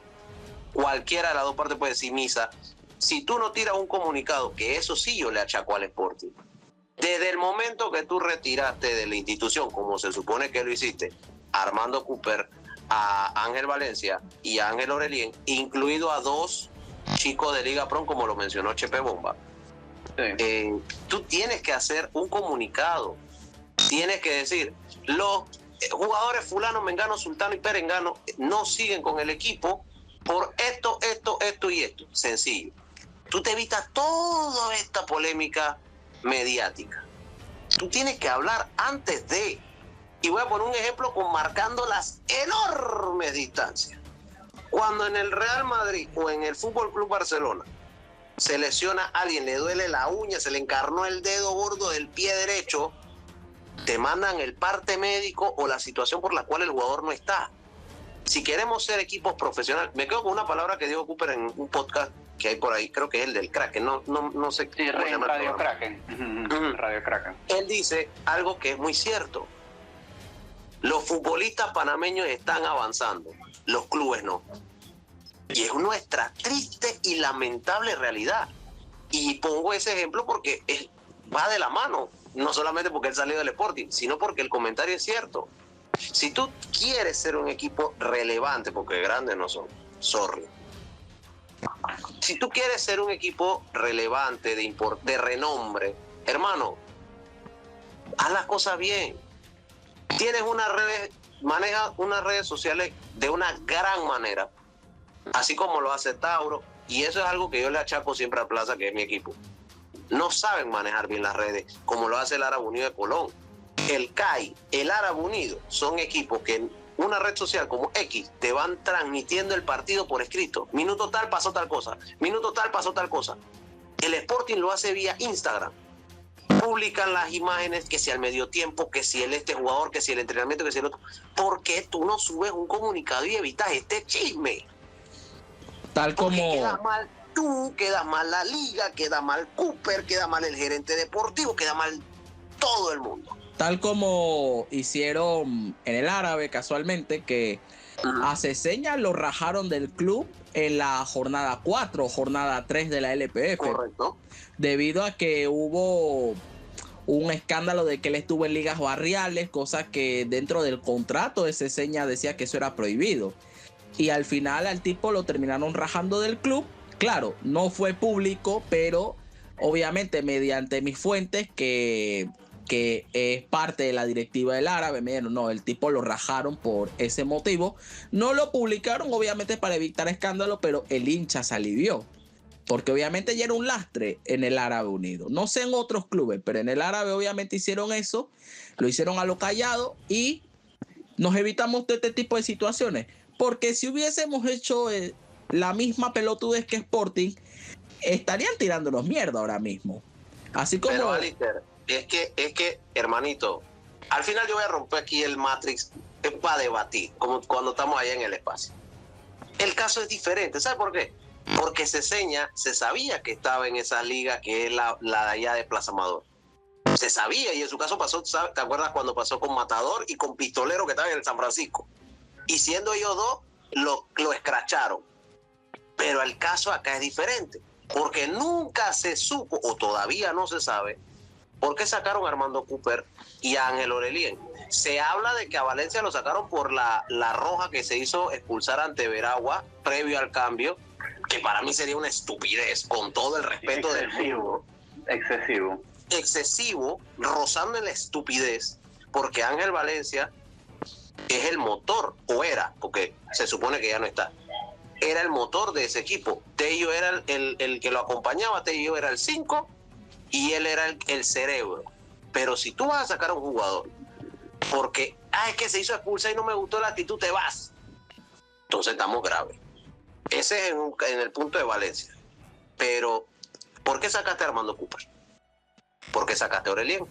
cualquiera de las dos partes puede decir misa. Si tú no tiras un comunicado, que eso sí yo le achaco al Sporting, desde el momento que tú retiraste de la institución, como se supone que lo hiciste, a Armando Cooper, a Ángel Valencia y a Ángel Orelien, incluido a 2 chicos de Liga Pro, como lo mencionó Chepe Bomba, sí. Tú tienes que hacer un comunicado, tienes que decir, los jugadores fulano, mengano, sultano y perengano no siguen con el equipo por esto y esto. Sencillo. Tú te evitas toda esta polémica mediática. Tú tienes que hablar antes de. Y voy a poner un ejemplo marcando las enormes distancias. Cuando en el Real Madrid o en el Fútbol Club Barcelona se lesiona a alguien, le duele la uña, se le encarnó el dedo gordo del pie derecho, te mandan el parte médico o la situación por la cual el jugador no está. Si queremos ser equipos profesionales, me quedo con una palabra que dijo Cooper en un podcast que hay por ahí, creo que es el del Kraken, no sé. Sí, Radio Kraken. Radio Kraken. Él dice algo que es muy cierto. Los futbolistas panameños están avanzando, los clubes no. Y es nuestra triste y lamentable realidad. Y pongo ese ejemplo porque va de la mano, no solamente porque él salió del Sporting, sino porque el comentario es cierto. Si tú quieres ser un equipo relevante, porque grandes no son, sorry. Si tú quieres ser un equipo relevante, de renombre, hermano, haz las cosas bien. Tienes una red, maneja unas redes sociales de una gran manera, así como lo hace Tauro, y eso es algo que yo le achaco siempre a Plaza, que es mi equipo. No saben manejar bien las redes, como lo hace el Árabe Unido de Colón. El CAI, el Árabe Unido, son equipos que en una red social como X te van transmitiendo el partido por escrito. Minuto tal pasó tal cosa, minuto tal pasó tal cosa. El Sporting lo hace vía Instagram. Publican las imágenes, que si al medio tiempo, que si este jugador, que si el entrenamiento, que si el otro. ¿Por qué tú no subes un comunicado y evitas este chisme? Tal Porque como... quedas mal tú, queda mal la liga, queda mal Cooper, queda mal el gerente deportivo, queda mal todo el mundo. Tal como hicieron en el Árabe casualmente, que a Ceseña lo rajaron del club en la jornada 4, jornada 3 de la LPF. Correcto. Debido a que hubo un escándalo de que él estuvo en ligas barriales, cosa que dentro del contrato de Ceseña decía que eso era prohibido. Y al final al tipo lo terminaron rajando del club. Claro, no fue público, pero obviamente mediante mis fuentes que es parte de la directiva del Árabe, no, el tipo lo rajaron por ese motivo. No lo publicaron obviamente para evitar escándalo, pero el hincha se alivió. Porque obviamente ya era un lastre en el Árabe Unido. No sé en otros clubes, pero en el Árabe obviamente hicieron eso. Lo hicieron a lo callado y nos evitamos de este tipo de situaciones. Porque si hubiésemos hecho la misma pelotudez que Sporting, estarían tirándonos mierda ahora mismo. Así como... Pero Alister, es que, hermanito, al final yo voy a romper aquí el Matrix para debatir, como cuando estamos allá en el espacio. El caso es diferente, ¿sabe por qué? Porque Ceseña se sabía que estaba en esa liga que es la de allá de Plaza Amador. Se sabía, y en su caso pasó, ¿te acuerdas cuando pasó con Matador y con Pistolero que estaban en el San Francisco? Y siendo ellos dos, lo escracharon. Pero el caso acá es diferente, porque nunca se supo, o todavía no se sabe, por qué sacaron a Armando Cooper y a Ángel Orelien. Se habla de que a Valencia lo sacaron por la roja que se hizo expulsar ante Veragua previo al cambio, que para mí sería una estupidez, con todo el respeto del mundo. Excesivo, rozando en la estupidez, porque Ángel Valencia es el motor, o era, porque se supone que ya no está, era el motor de ese equipo. Tello era el que lo acompañaba, Tello era el 5 y él era el cerebro. Pero si tú vas a sacar a un jugador porque es que se hizo expulsar y no me gustó la actitud, te vas, entonces estamos graves. Ese es en el punto de Valencia. Pero ¿por qué sacaste a Armando Cooper? ¿Por qué sacaste a Orelien?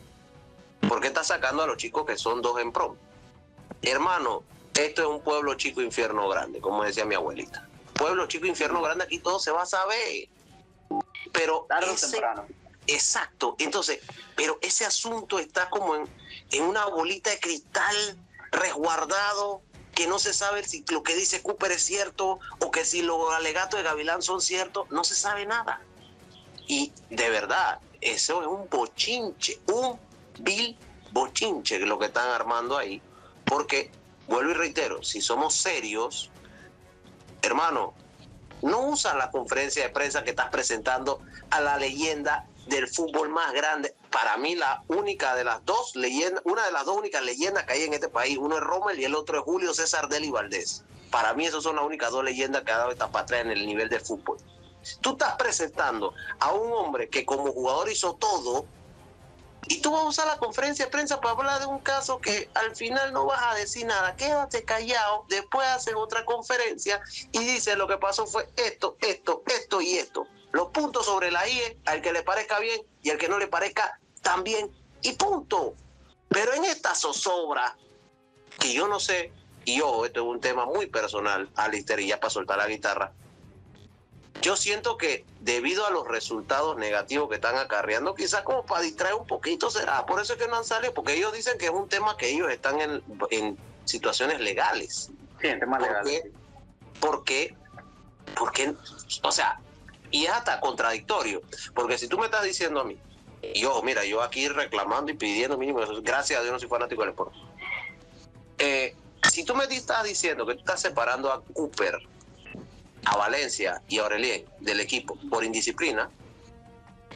¿Por qué estás sacando a los chicos que son 2 en pro? Hermano, esto es un pueblo chico, infierno grande, como decía mi abuelita. Pueblo chico, infierno grande, aquí todo se va a saber. Pero tarde o temprano. Exacto. Entonces, pero ese asunto está como en una bolita de cristal resguardado, que no se sabe si lo que dice Cooper es cierto o que si los alegatos de Gavilán son ciertos. No se sabe nada. Y de verdad, eso es un bochinche, un vil bochinche lo que están armando ahí. Porque, vuelvo y reitero, si somos serios, hermano, no usa la conferencia de prensa que estás presentando a la leyenda del fútbol más grande. Para mí, la única de las dos leyendas, una de las dos únicas leyendas que hay en este país, uno es Rommel y el otro es Julio César Deli Valdés. Para mí, esas son las únicas 2 leyendas que ha dado esta patria en el nivel del fútbol. Tú estás presentando a un hombre que como jugador hizo todo, y tú vas a usar la conferencia de prensa para hablar de un caso que al final no vas a decir nada. Quédate callado, después haces otra conferencia y dices lo que pasó fue esto y esto. Los puntos sobre la IE, al que le parezca bien y al que no le parezca también, y punto. Pero en esta zozobra, que yo no sé, y esto es un tema muy personal, Alister, y ya para soltar la guitarra, yo siento que debido a los resultados negativos que están acarreando, quizás como para distraer un poquito será, por eso es que no han salido, porque ellos dicen que es un tema que ellos están en situaciones legales. Sí, en temas legales. Porque, o sea, y es hasta contradictorio, porque si tú me estás diciendo a mí Y ojo, mira, yo aquí reclamando y pidiendo mínimo, gracias a Dios no soy fanático del Sport. Si tú me estás diciendo que tú estás separando a Cooper, a Valencia y a Aurelien del equipo por indisciplina,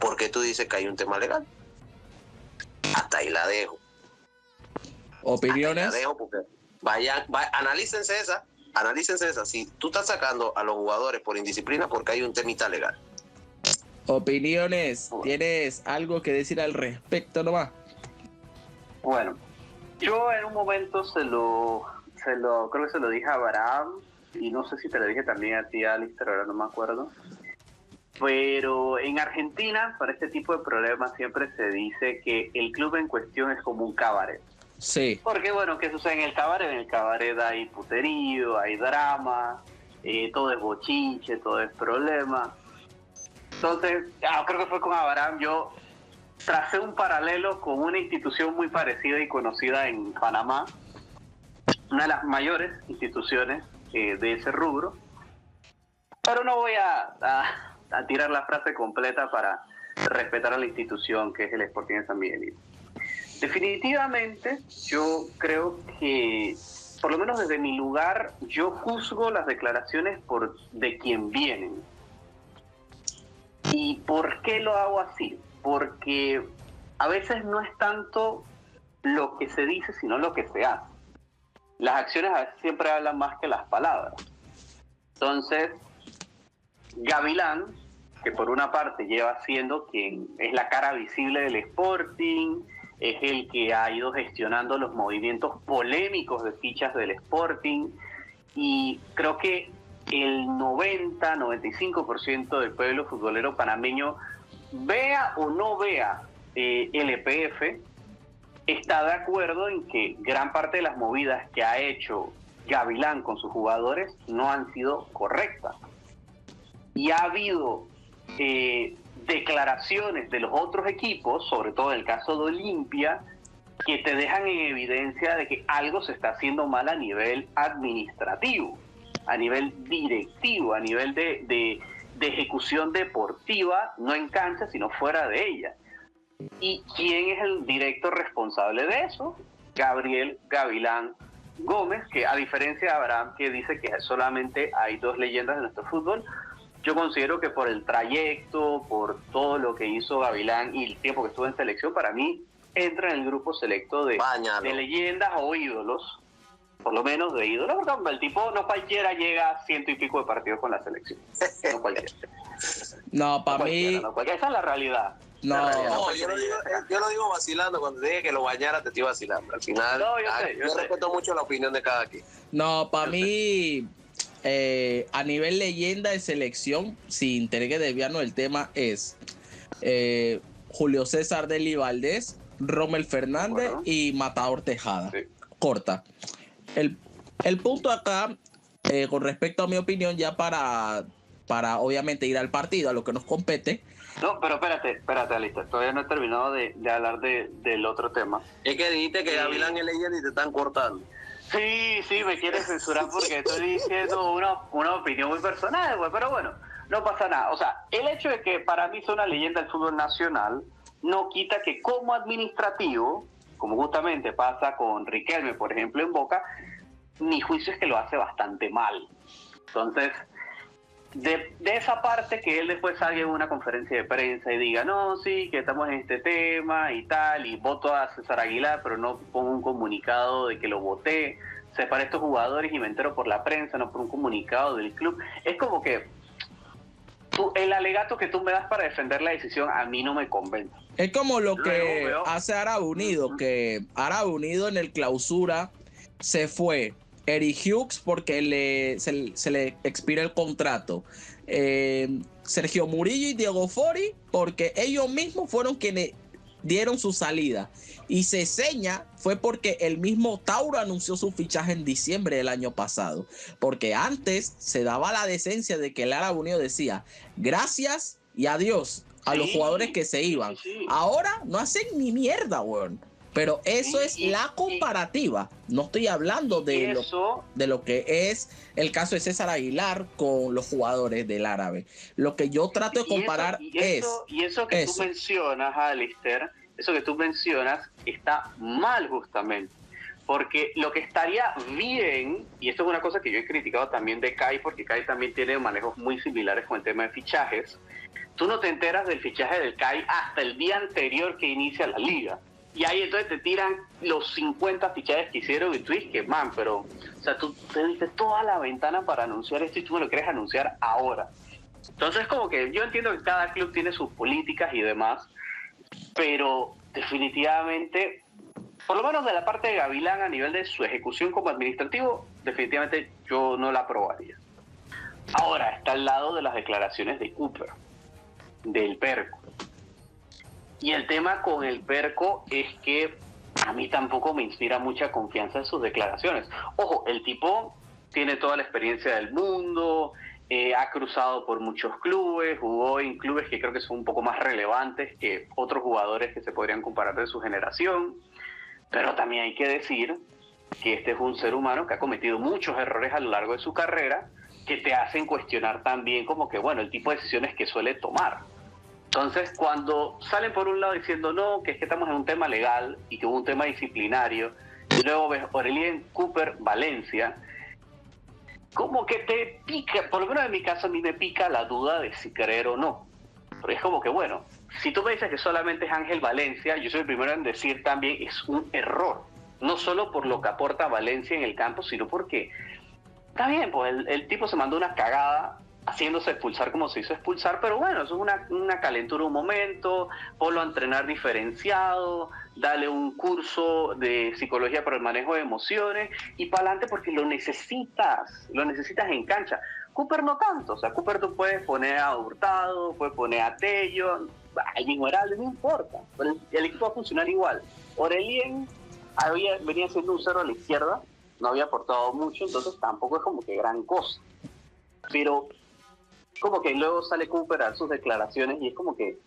¿por qué tú dices que hay un tema legal? Hasta ahí la dejo. ¿Opiniones? Hasta ahí la dejo porque analícense esa. Si tú estás sacando a los jugadores por indisciplina, porque hay un temita legal. Opiniones. ¿Tienes algo que decir al respecto nomás? Bueno, yo en un momento creo que se lo dije a Abraham, y no sé si te lo dije también a ti, Alistair, ahora no me acuerdo. Pero en Argentina, para este tipo de problemas, siempre se dice que el club en cuestión es como un cabaret. Sí. Porque, bueno, ¿qué sucede en el cabaret? En el cabaret hay puterío, hay drama, todo es bochinche, todo es problema. Entonces, creo que fue con Abraham, yo tracé un paralelo con una institución muy parecida y conocida en Panamá, una de las mayores instituciones de ese rubro, pero no voy a tirar la frase completa para respetar a la institución que es el Sporting de San Miguelito. Definitivamente yo creo que, por lo menos desde mi lugar, yo juzgo las declaraciones de quien vienen. ¿Y por qué lo hago así? Porque a veces no es tanto lo que se dice, sino lo que se hace. Las acciones a veces siempre hablan más que las palabras. Entonces, Gavilán, que por una parte lleva siendo quien es la cara visible del Sporting, es el que ha ido gestionando los movimientos polémicos de fichas del Sporting, y creo que el 90-95% del pueblo futbolero panameño, vea o no vea el EPF, está de acuerdo en que gran parte de las movidas que ha hecho Gavilán con sus jugadores no han sido correctas. Y ha habido declaraciones de los otros equipos, sobre todo en el caso de Olimpia, que te dejan en evidencia de que algo se está haciendo mal a nivel administrativo, a nivel directivo, a nivel de ejecución deportiva, no en cancha, sino fuera de ella. ¿Y quién es el directo responsable de eso? Gabriel Gavilán Gómez, que a diferencia de Abraham, que dice que solamente hay dos leyendas de nuestro fútbol, yo considero que por el trayecto, por todo lo que hizo Gavilán y el tiempo que estuvo en selección, para mí entra en el grupo selecto de leyendas o ídolos, por lo menos de ídolos, porque el tipo no cualquiera llega a 100 y pico de partidos con la selección. No cualquiera. No, para mí... No cualquiera. Esa es la realidad. No, yo lo digo vacilando. Cuando dije que lo bañara, te estoy vacilando. Al final, yo respeto mucho la opinión de cada quien. No, para mí, a nivel leyenda de selección, sin tener que desviarnos del tema, es Julio César Deli Valdés, Rommel Fernández y Matador Tejada. Sí. Corta. El punto acá, con respecto a mi opinión, ya para obviamente ir al partido, a lo que nos compete. No, pero espérate, Alistair, todavía no he terminado de hablar del otro tema. Es que dijiste que Gavilán es leyenda y te están cortando. Sí, me quieres censurar porque estoy diciendo una opinión muy personal, güey, pero bueno, no pasa nada. O sea, el hecho de que para mí sea una leyenda del fútbol nacional no quita que como administrativo, como justamente pasa con Riquelme, por ejemplo, en Boca, mi juicio es que lo hace bastante mal. Entonces, de esa parte que él después salga en una conferencia de prensa y diga, no, sí, que estamos en este tema y tal, y voto a César Aguilar, pero no pongo un comunicado de que lo voté, separé a estos jugadores y me entero por la prensa, no por un comunicado del club. Es como que el alegato que tú me das para defender la decisión a mí no me convence. Es como lo que hace Árabe Unido, que Árabe Unido en el clausura se fue Eric Hughes porque se le expira el contrato, Sergio Murillo y Diego Fori porque ellos mismos fueron quienes dieron su salida, y Ceseña fue porque el mismo Tauro anunció su fichaje en diciembre del año pasado, porque antes se daba la decencia de que el Árabe Unido decía gracias y adiós a los jugadores que se iban. Ahora no hacen ni mierda, weón. Pero eso es la comparativa. No estoy hablando de lo que es el caso de César Aguilar con los jugadores del Árabe. Lo que yo trato de comparar es... Y eso que tú mencionas, Alistair, eso que tú mencionas está mal justamente. Porque lo que estaría bien, y esto es una cosa que yo he criticado también de Kai, porque Kai también tiene manejos muy similares con el tema de fichajes, tú no te enteras del fichaje del Kai hasta el día anterior que inicia la liga. Y ahí entonces te tiran los 50 fichajes que hicieron y tú dices que, man, pero, o sea, tú te diste toda la ventana para anunciar esto y tú me lo quieres anunciar ahora. Entonces, como que yo entiendo que cada club tiene sus políticas y demás, pero definitivamente, por lo menos de la parte de Gavilán a nivel de su ejecución como administrativo, definitivamente yo no la aprobaría. Ahora está al lado de las declaraciones de Cooper, del Perco. Y el tema con el Perco es que a mí tampoco me inspira mucha confianza en sus declaraciones. Ojo, el tipo tiene toda la experiencia del mundo, ha cruzado por muchos clubes, jugó en clubes que creo que son un poco más relevantes que otros jugadores que se podrían comparar de su generación. Pero también hay que decir que este es un ser humano que ha cometido muchos errores a lo largo de su carrera que te hacen cuestionar también como que, bueno, el tipo de decisiones que suele tomar. Entonces, cuando salen por un lado diciendo no, que es que estamos en un tema legal y que hubo un tema disciplinario, y luego ves Aurelien Cooper Valencia, como que te pica, por lo menos en mi caso a mí me pica la duda de si creer o no. Pero es como que, bueno, si tú me dices que solamente es Ángel Valencia, yo soy el primero en decir también es un error. No solo por lo que aporta Valencia en el campo, sino porque, está bien, pues el tipo se mandó una cagada haciéndose expulsar como se hizo expulsar, pero bueno, eso es una calentura, un momento, ponlo a entrenar diferenciado, dale un curso de psicología para el manejo de emociones y para adelante porque lo necesitas en cancha. Cooper no tanto, o sea, Cooper tú puedes poner a Hurtado, puedes poner a Tello, el mismo Heraldo, no importa, pero el equipo va a funcionar igual. Aurelien venía siendo un cero a la izquierda, no había aportado mucho, entonces tampoco es como que gran cosa. Pero como que luego sale Cooper a dar sus declaraciones y es como que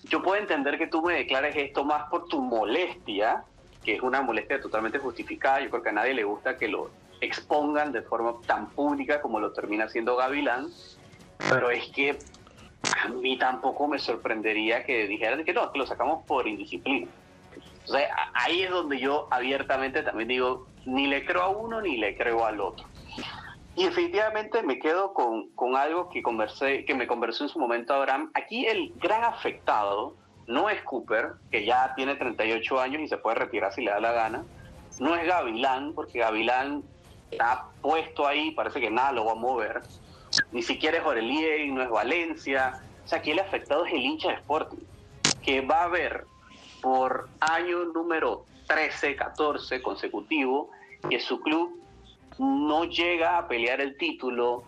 yo puedo entender que tú me declares esto más por tu molestia, que es una molestia totalmente justificada. Yo creo que a nadie le gusta que lo expongan de forma tan pública como lo termina haciendo Gavilán, pero es que a mí tampoco me sorprendería que dijeran que no, que lo sacamos por indisciplina. O sea, ahí es donde yo abiertamente también digo, ni le creo a uno ni le creo al otro. Y definitivamente me quedo con algo que me conversó en su momento Abraham. Aquí el gran afectado no es Cooper, que ya tiene 38 años y se puede retirar si le da la gana. No es Gavilán, porque Gavilán está puesto ahí, parece que nada lo va a mover. Ni siquiera es Aurelien, no es Valencia. O sea, aquí el afectado es el hincha de Sporting, que va a ver por año número 13, 14 consecutivo que su club no llega a pelear el título.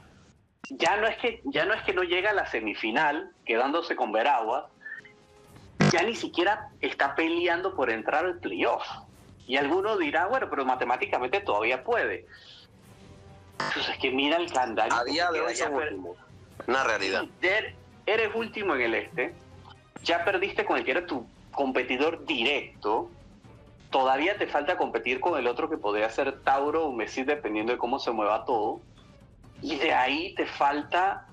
Ya no es que no llega a la semifinal quedándose con Veraguas, ya ni siquiera está peleando por entrar al playoff. Y alguno dirá, bueno, pero matemáticamente todavía puede. Entonces es que mira el calendario. A día de hoy son últimos. Una realidad. Eres último en el este, ya perdiste con el que era tu competidor directo. Todavía te falta competir con el otro que podría ser Tauro o Messi, dependiendo de cómo se mueva todo. Y de ahí te falta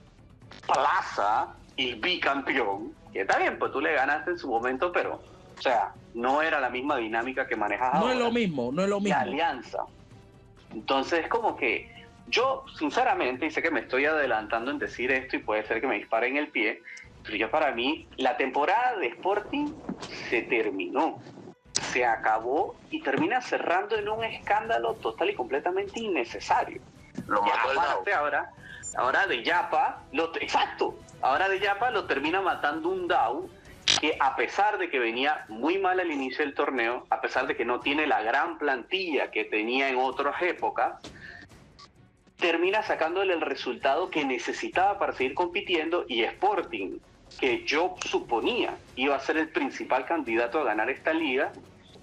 Plaza, el bicampeón, que está bien, pues tú le ganaste en su momento, pero, o sea, no era la misma dinámica que manejas ahora. No es lo mismo. La alianza. Entonces, como que yo, sinceramente, y sé que me estoy adelantando en decir esto y puede ser que me dispare en el pie, pero ya para mí, la temporada de Sporting se terminó. Se acabó y termina cerrando en un escándalo total y completamente innecesario. Lo mató el aparte ahora de Yapa, ahora de Yapa lo termina matando un DAO que, a pesar de que venía muy mal al inicio del torneo, a pesar de que no tiene la gran plantilla que tenía en otras épocas, termina sacándole el resultado que necesitaba para seguir compitiendo. Y Sporting, que yo suponía iba a ser el principal candidato a ganar esta liga,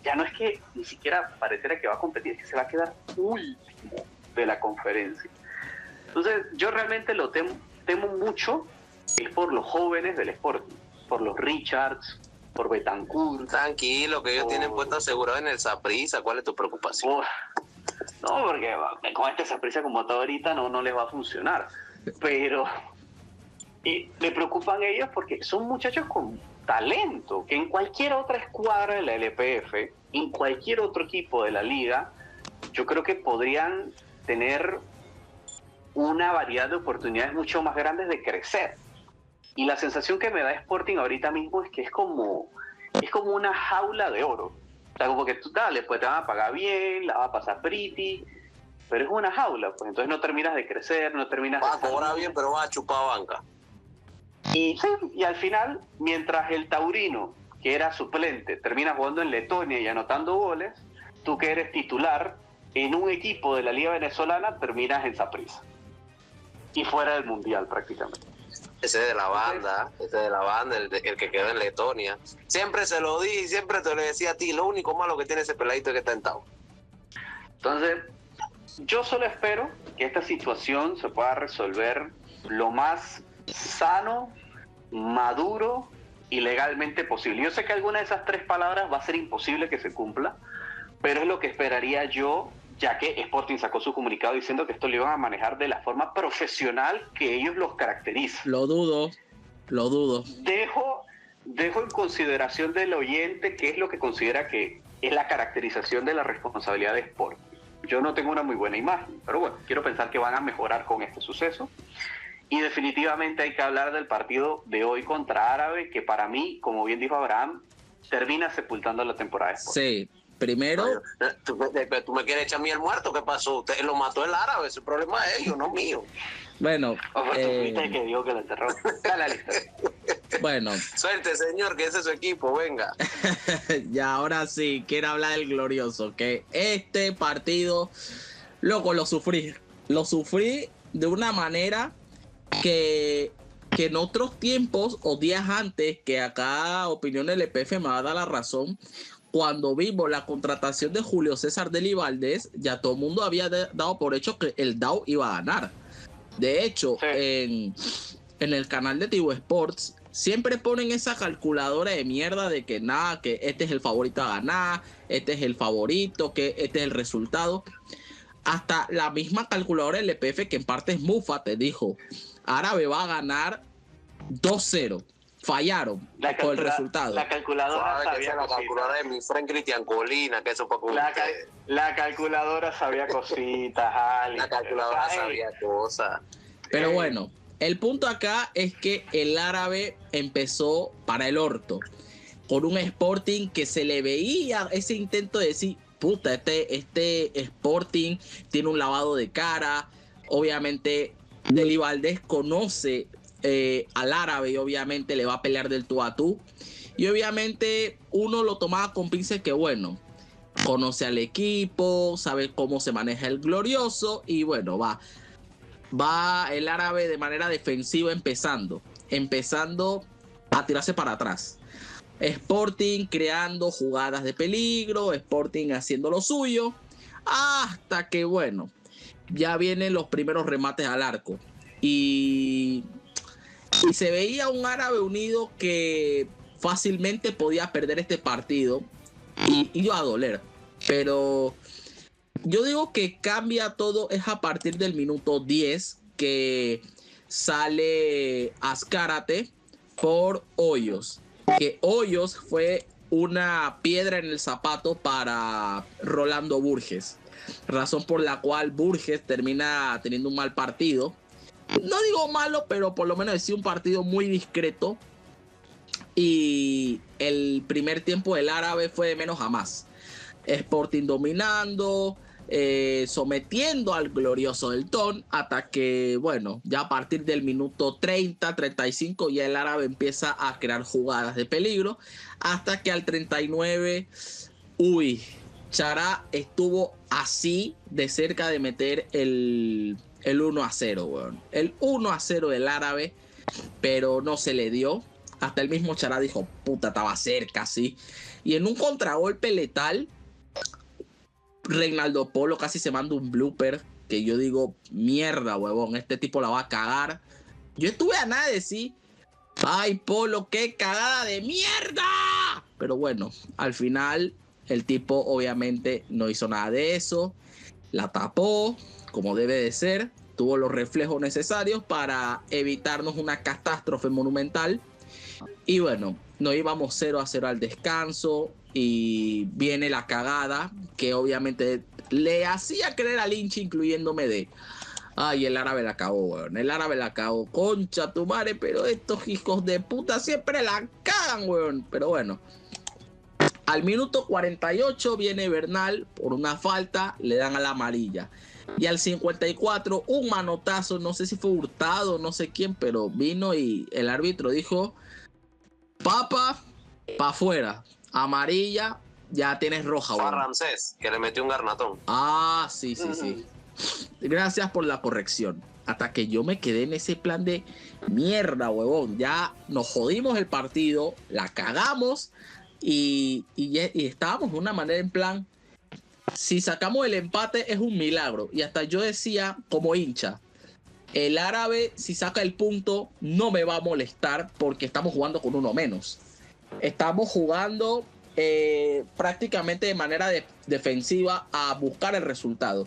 ya no es que ni siquiera pareciera que va a competir, es que se va a quedar último de la conferencia. Entonces yo realmente lo temo mucho, es por los jóvenes del Sporting, por los Richards, por Bentancur. Tranquilo, que ellos tienen puesto asegurado en el Saprissa. ¿Cuál es tu preocupación? No, porque con este Saprissa como está ahorita no les va a funcionar. Pero le preocupan ellos porque son muchachos con talento, que en cualquier otra escuadra de la LPF, en cualquier otro equipo de la liga, yo creo que podrían tener una variedad de oportunidades mucho más grandes de crecer. Y la sensación que me da Sporting ahorita mismo es que es como una jaula de oro. O sea, como que tú dale, pues te van a pagar bien, la va a pasar pretty, pero es una jaula, pues entonces no terminas de crecer, no terminas de... Va a cobrar bien, pero va a chupar banca. Y al final, mientras el taurino, que era suplente, termina jugando en Letonia y anotando goles, tú que eres titular en un equipo de la Liga Venezolana, terminas en Saprissa. Y fuera del Mundial prácticamente. Ese de la banda, el que quedó en Letonia. Siempre se lo di y siempre te lo decía a ti. Lo único malo que tiene ese peladito es que está en Tau. Entonces, yo solo espero que esta situación se pueda resolver lo más sano, maduro y legalmente posible. Yo sé que alguna de esas tres palabras va a ser imposible que se cumpla, pero es lo que esperaría yo, ya que Sporting sacó su comunicado diciendo que esto lo iban a manejar de la forma profesional que ellos los caracterizan. Lo dudo. Dejo en consideración del oyente qué es lo que considera que es la caracterización de la responsabilidad de Sporting. Yo no tengo una muy buena imagen, pero bueno, quiero pensar que van a mejorar con este suceso. Y definitivamente hay que hablar del partido de hoy contra Árabe, que para mí, como bien dijo Abraham, termina sepultando la temporada de Sporting. Sí. Primero, ¿Tú me quieres echar a mí el muerto? ¿Qué pasó? Usted lo mató el Árabe, ese problema es ellos, no mío. Bueno, tú fuiste el que dijo que lo enterró. Dale, listo. Bueno. Suerte, señor, que ese es su equipo, venga. Ya, ahora sí, quiero hablar del glorioso, que este partido, loco, lo sufrí de una manera que en otros tiempos o días antes, que acá Opinión LPF me va a dar la razón, cuando vimos la contratación de Julio César Deli Valdés, ya todo el mundo había dado por hecho que el DAO iba a ganar. De hecho, sí, en el canal de Tigo Sports siempre ponen esa calculadora de mierda de que nada, que este es el favorito a ganar, este es el favorito, que este es el resultado. Hasta la misma calculadora del LPF, que en parte es mufa, te dijo, Árabe va a ganar 2-0. Fallaron con el resultado. La calculadora sabía la calculadora de mi friend Cristian Colina, que eso fue con la calculadora sabía cositas, Ali. La calculadora sabía cosas. Pero bueno, el punto acá es que el Árabe empezó para el orto, con un Sporting que se le veía ese intento de decir, puta, este Sporting tiene un lavado de cara. Obviamente Deli Valdés conoce al Árabe y obviamente le va a pelear del tú a tú, y obviamente uno lo tomaba con pinzas que bueno, conoce al equipo, sabe cómo se maneja el glorioso, y bueno, va el Árabe de manera defensiva empezando a tirarse para atrás. Sporting creando jugadas de peligro, Sporting haciendo lo suyo, hasta que bueno, ya vienen los primeros remates al arco y se veía un Árabe Unido que fácilmente podía perder este partido y iba a doler. Pero yo digo que cambia todo es a partir del minuto 10, que sale Azcárate por Hoyos. Que Hoyos fue una piedra en el zapato para Rolando Burges. Razón por la cual Burges termina teniendo un mal partido. No digo malo, pero por lo menos decía un partido muy discreto. Y el primer tiempo del Árabe fue de menos a más. Sporting dominando, sometiendo al glorioso del Ton, hasta que, bueno, ya a partir del minuto 30, 35, ya el Árabe empieza a crear jugadas de peligro. Hasta que al 39, Chará estuvo así de cerca de meter el 1-0, weón. El 1-0 del Árabe, pero no se le dio. Hasta el mismo Chará dijo, puta, estaba cerca, sí. Y en un contragolpe letal, Reinaldo Polo casi se manda un blooper, que yo digo, mierda, huevón, este tipo la va a cagar. Yo estuve a nada de decir, Ay, Polo, qué cagada de mierda. Pero bueno, al final el tipo obviamente no hizo nada de eso. La tapó como debe de ser. Tuvo los reflejos necesarios para evitarnos una catástrofe monumental. Y bueno, nos íbamos 0-0 al descanso. Y viene la cagada que obviamente le hacía creer al hincha, incluyéndome de... Ay, el árabe la cagó, weón. El árabe la cagó. Concha tu madre, pero estos hijos de puta siempre la cagan, weón. Pero bueno. Al minuto 48 viene Bernal por una falta, le dan a la amarilla. Y al 54, un manotazo, no sé si fue Hurtado, no sé quién, pero vino y el árbitro dijo: Papa, pa' afuera. Amarilla, ya tienes roja, Fue a weón. Ramsés, que le metió un garnatón. Ah, sí. Gracias por la corrección. Hasta que yo me quedé en ese plan de mierda, huevón. Ya nos jodimos el partido, la cagamos y estábamos de una manera en plan, si sacamos el empate es un milagro. Y hasta yo decía como hincha, el árabe si saca el punto no me va a molestar porque estamos jugando con uno menos. Estamos jugando prácticamente de manera defensiva a buscar el resultado.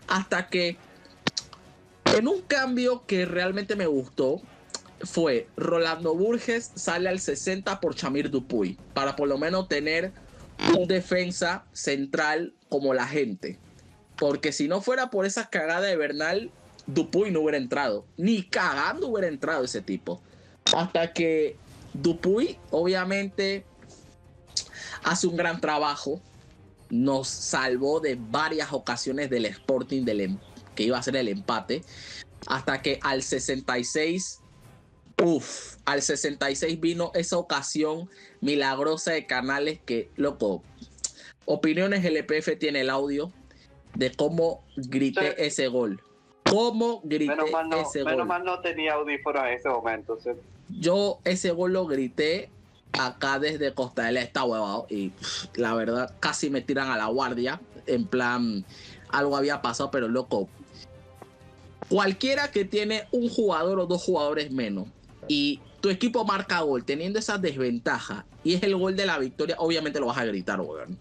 Hasta que en un cambio que realmente me gustó fue Rolando Burges sale al 60 por Chamir Dupuy para por lo menos tener un defensa central como la gente, porque si no fuera por esa cagada de Bernal, Dupuy no hubiera entrado, ni cagando hubiera entrado ese tipo. Hasta que Dupuy obviamente hace un gran trabajo, nos salvó de varias ocasiones del Sporting que iba a ser el empate, hasta que al 66 vino esa ocasión milagrosa de Canales que, loco, Opiniones LPF tiene el audio de cómo grité ese gol. Cómo grité ese gol. Menos mal no tenía audífonos en ese momento. ¿Sí? Yo ese gol lo grité acá desde Costa del Este, huevado, y la verdad casi me tiran a la guardia, en plan, algo había pasado, pero loco, cualquiera que tiene un jugador o dos jugadores menos y tu equipo marca gol teniendo esa desventaja y es el gol de la victoria, obviamente lo vas a gritar, weón.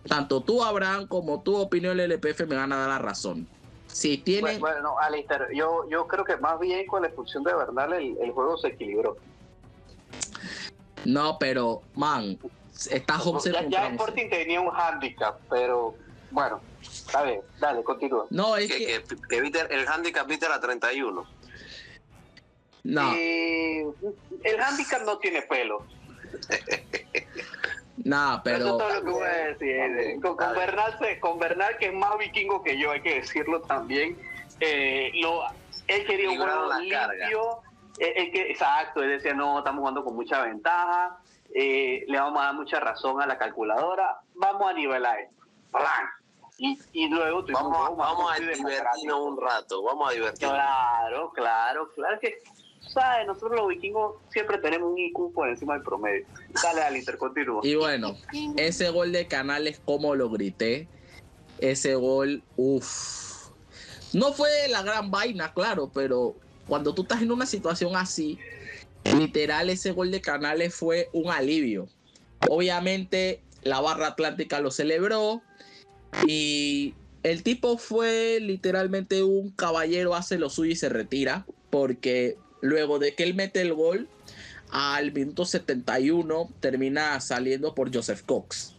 Tanto tú, Abraham, como tú, Opinión LPF, me van a dar la razón. Si tienen... Bueno, Alistair, yo creo que más bien con la expulsión de Bernal el juego se equilibró. No, pero, man, está 11 ya Sporting tenía un handicap, pero bueno, está bien, dale, continúa. No, es que el handicap viste a 31. No. El handicap no tiene pelo. Nah, pero... Eso es todo lo que voy a decir. Con Bernal, que es más vikingo que yo, hay que decirlo también. Él quería un juego limpio. Exacto, él decía, no, estamos jugando con mucha ventaja, le vamos a dar mucha razón a la calculadora, vamos a nivelar esto. Y luego vamos a divertirnos un rato, vamos a divertirnos. Claro, que, ¿sabes? Nosotros los vikingos siempre tenemos un IQ por encima del promedio. Dale, Alistair, continúa. Y bueno, ese gol de Canales, como lo grité, ese gol, no fue la gran vaina, claro, pero cuando tú estás en una situación así, literal, ese gol de Canales fue un alivio. Obviamente, la barra atlántica lo celebró y el tipo fue literalmente un caballero, hace lo suyo y se retira, porque luego de que él mete el gol, al minuto 71 termina saliendo por Joseph Cox.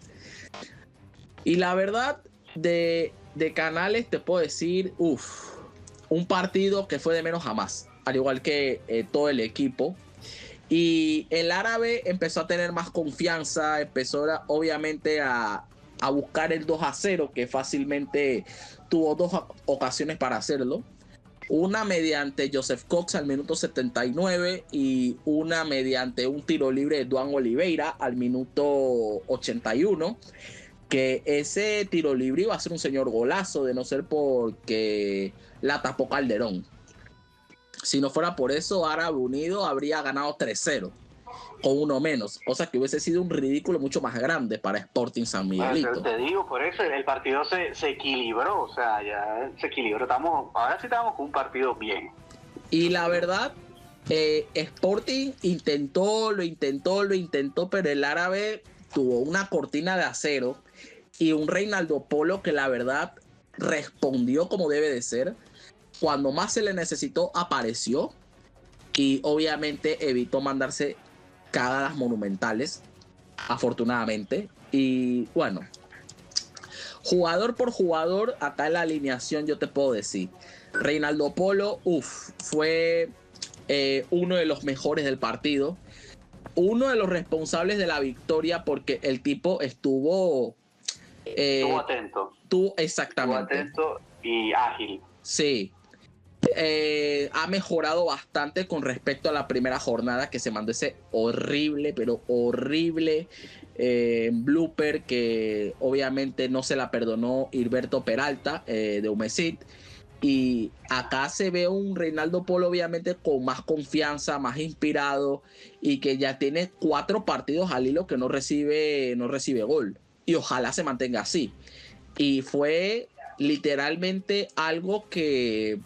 Y la verdad, de Canales te puedo decir, un partido que fue de menos a más, al igual que todo el equipo. Y el árabe empezó a tener más confianza, empezó obviamente a buscar el 2-0, que fácilmente tuvo dos ocasiones para hacerlo. Una mediante Joseph Cox al minuto 79 y una mediante un tiro libre de Duan Oliveira al minuto 81. Que ese tiro libre iba a ser un señor golazo, de no ser porque la tapó Calderón. Si no fuera por eso, Árabe Unido habría ganado 3-0 con uno menos, cosa que hubiese sido un ridículo mucho más grande para Sporting San Miguelito. Bueno, te digo, por eso el partido se equilibró, o sea, ya se equilibró. Ahora sí estamos con un partido bien. Y la verdad, Sporting lo intentó, pero el árabe tuvo una cortina de acero y un Reinaldo Polo que la verdad respondió como debe de ser. Cuando más se le necesitó, apareció y obviamente evitó mandarse cagadas monumentales, afortunadamente. Y bueno, jugador por jugador, acá en la alineación yo te puedo decir, Reinaldo Polo, fue uno de los mejores del partido, uno de los responsables de la victoria, porque el tipo estuvo atento. Exactamente. Estuvo atento y ágil. Sí. Ha mejorado bastante con respecto a la primera jornada, que se mandó ese horrible, pero horrible blooper que obviamente no se la perdonó Hilberto Peralta de Humesit. Y acá se ve un Reinaldo Polo obviamente con más confianza, más inspirado, y que ya tiene 4 partidos al hilo que no recibe gol, y ojalá se mantenga así. Y fue literalmente algo que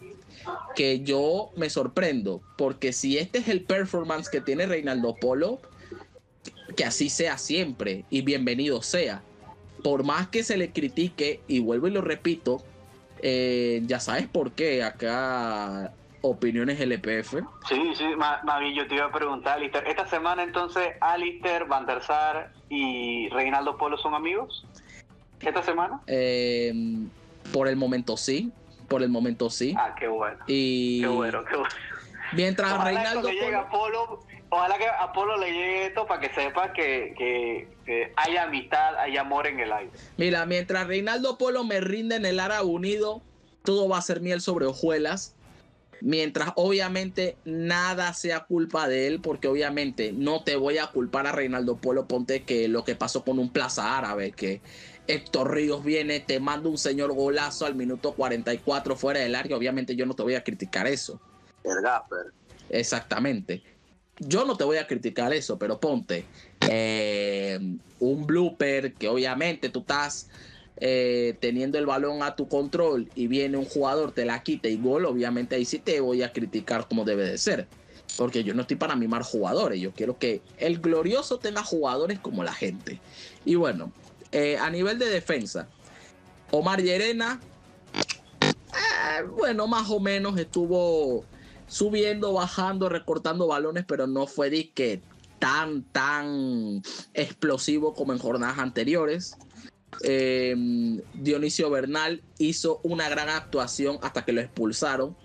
yo me sorprendo, porque si este es el performance que tiene Reinaldo Polo, que así sea siempre y bienvenido sea. Por más que se le critique, y vuelvo y lo repito, ya sabes por qué acá Opiniones LPF. Sí, Mavi, yo te iba a preguntar, Alister, esta semana entonces Alister, Van der Sar y Reinaldo Polo son amigos. ¿Esta semana? Por el momento sí. Ah, qué bueno. Y qué bueno. Mientras ojalá Reinaldo ojalá que a Polo le llegue esto para que sepa que hay amistad, hay amor en el aire. Mira, mientras Reinaldo Polo me rinde en el Árabe Unido, todo va a ser miel sobre hojuelas. Mientras obviamente nada sea culpa de él, porque obviamente no te voy a culpar a Reinaldo Polo. Ponte que lo que pasó con un Plaza Árabe, que Héctor Ríos viene, te manda un señor golazo al minuto 44 fuera del área. Obviamente yo no te voy a criticar eso. El gaffer. Exactamente. Yo no te voy a criticar eso, pero ponte un blooper que obviamente tú estás teniendo el balón a tu control y viene un jugador, te la quita y gol. Obviamente ahí sí te voy a criticar como debe de ser, porque yo no estoy para mimar jugadores. Yo quiero que el glorioso tenga jugadores como la gente. Y bueno, a nivel de defensa, Omar Llerena, bueno, más o menos estuvo subiendo, bajando, recortando balones, pero no fue de que tan explosivo como en jornadas anteriores. Dionisio Bernal hizo una gran actuación hasta que lo expulsaron.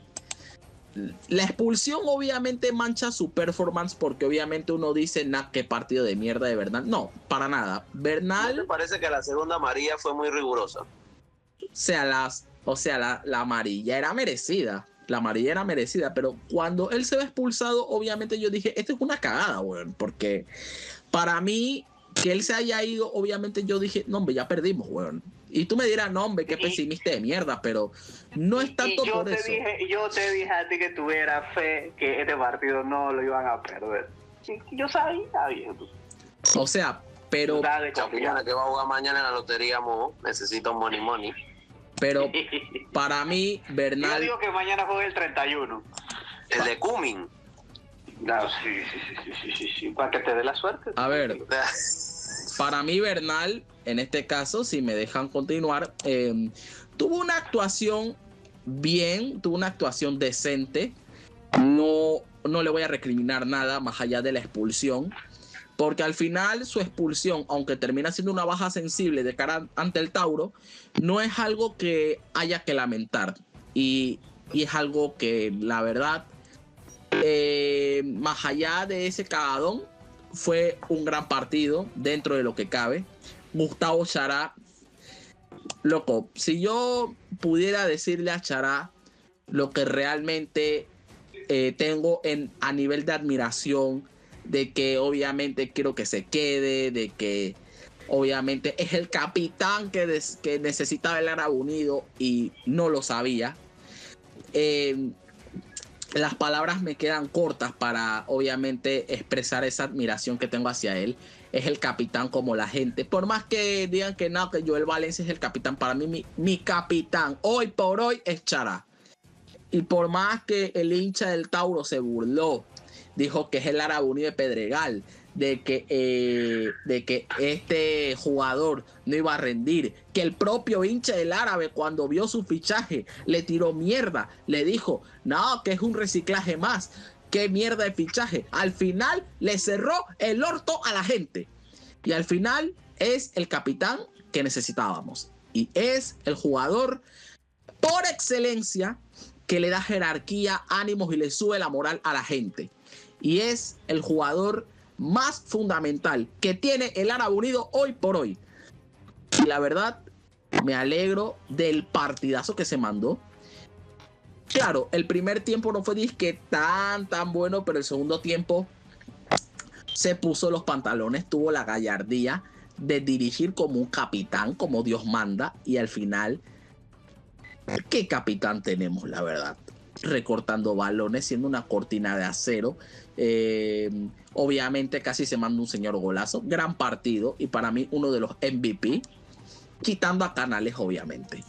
La expulsión obviamente mancha su performance, porque obviamente uno dice, qué partido de mierda de Bernal. No, para nada. Bernal... ¿No te parece que la segunda amarilla fue muy rigurosa? La amarilla era merecida. La amarilla era merecida, pero cuando él se ve expulsado, obviamente yo dije, esto es una cagada, weón, porque para mí, que él se haya ido, obviamente yo dije, no, hombre, ya perdimos, weón. Y tú me dirás, no, hombre, qué pesimista de mierda, pero no es tanto por eso. Yo te dije a ti que tuviera fe que este partido no lo iban a perder. Yo sabía, viejo. O sea, pero... Chapina, que va a jugar mañana en la lotería, mo, necesita un money. Pero para mí, Bernal... Yo digo que mañana juega el 31. El de Cumming. No, sí, para que te dé la suerte. A ver, para mí Bernal, en este caso, si me dejan continuar, tuvo una actuación bien, tuvo una actuación decente. No le voy a recriminar nada más allá de la expulsión, porque al final su expulsión, aunque termina siendo una baja sensible de cara ante el Tauro, no es algo que haya que lamentar. Y es algo que, la verdad, más allá de ese cagadón, fue un gran partido dentro de lo que cabe. Gustavo Chará, loco, si yo pudiera decirle a Chará lo que realmente tengo a nivel de admiración, de que obviamente quiero que se quede, de que obviamente es el capitán que necesitaba el Árabe Unido y no lo sabía. Las palabras me quedan cortas para obviamente expresar esa admiración que tengo hacia él. Es el capitán como la gente. Por más que digan que no, que Joel Valencia es el capitán, para mí mi capitán hoy por hoy es Chará. Y por más que el hincha del Tauro se burló, dijo que es el Árabe Unido de Pedregal, de que este jugador no iba a rendir, que el propio hincha del Árabe cuando vio su fichaje le tiró mierda, le dijo, no, que es un reciclaje más, qué mierda de fichaje. Al final le cerró el orto a la gente y al final es el capitán que necesitábamos y es el jugador por excelencia que le da jerarquía, ánimos y le sube la moral a la gente. Y es el jugador más fundamental que tiene el Árabe Unido hoy por hoy. Y la verdad, me alegro del partidazo que se mandó. Claro, el primer tiempo no fue disque tan bueno, pero el segundo tiempo se puso los pantalones, tuvo la gallardía de dirigir como un capitán, como Dios manda, y al final, ¿qué capitán tenemos, la verdad? Recortando balones, siendo una cortina de acero. Obviamente casi se manda un señor golazo. Gran partido y para mí uno de los MVP, quitando a Canales, obviamente.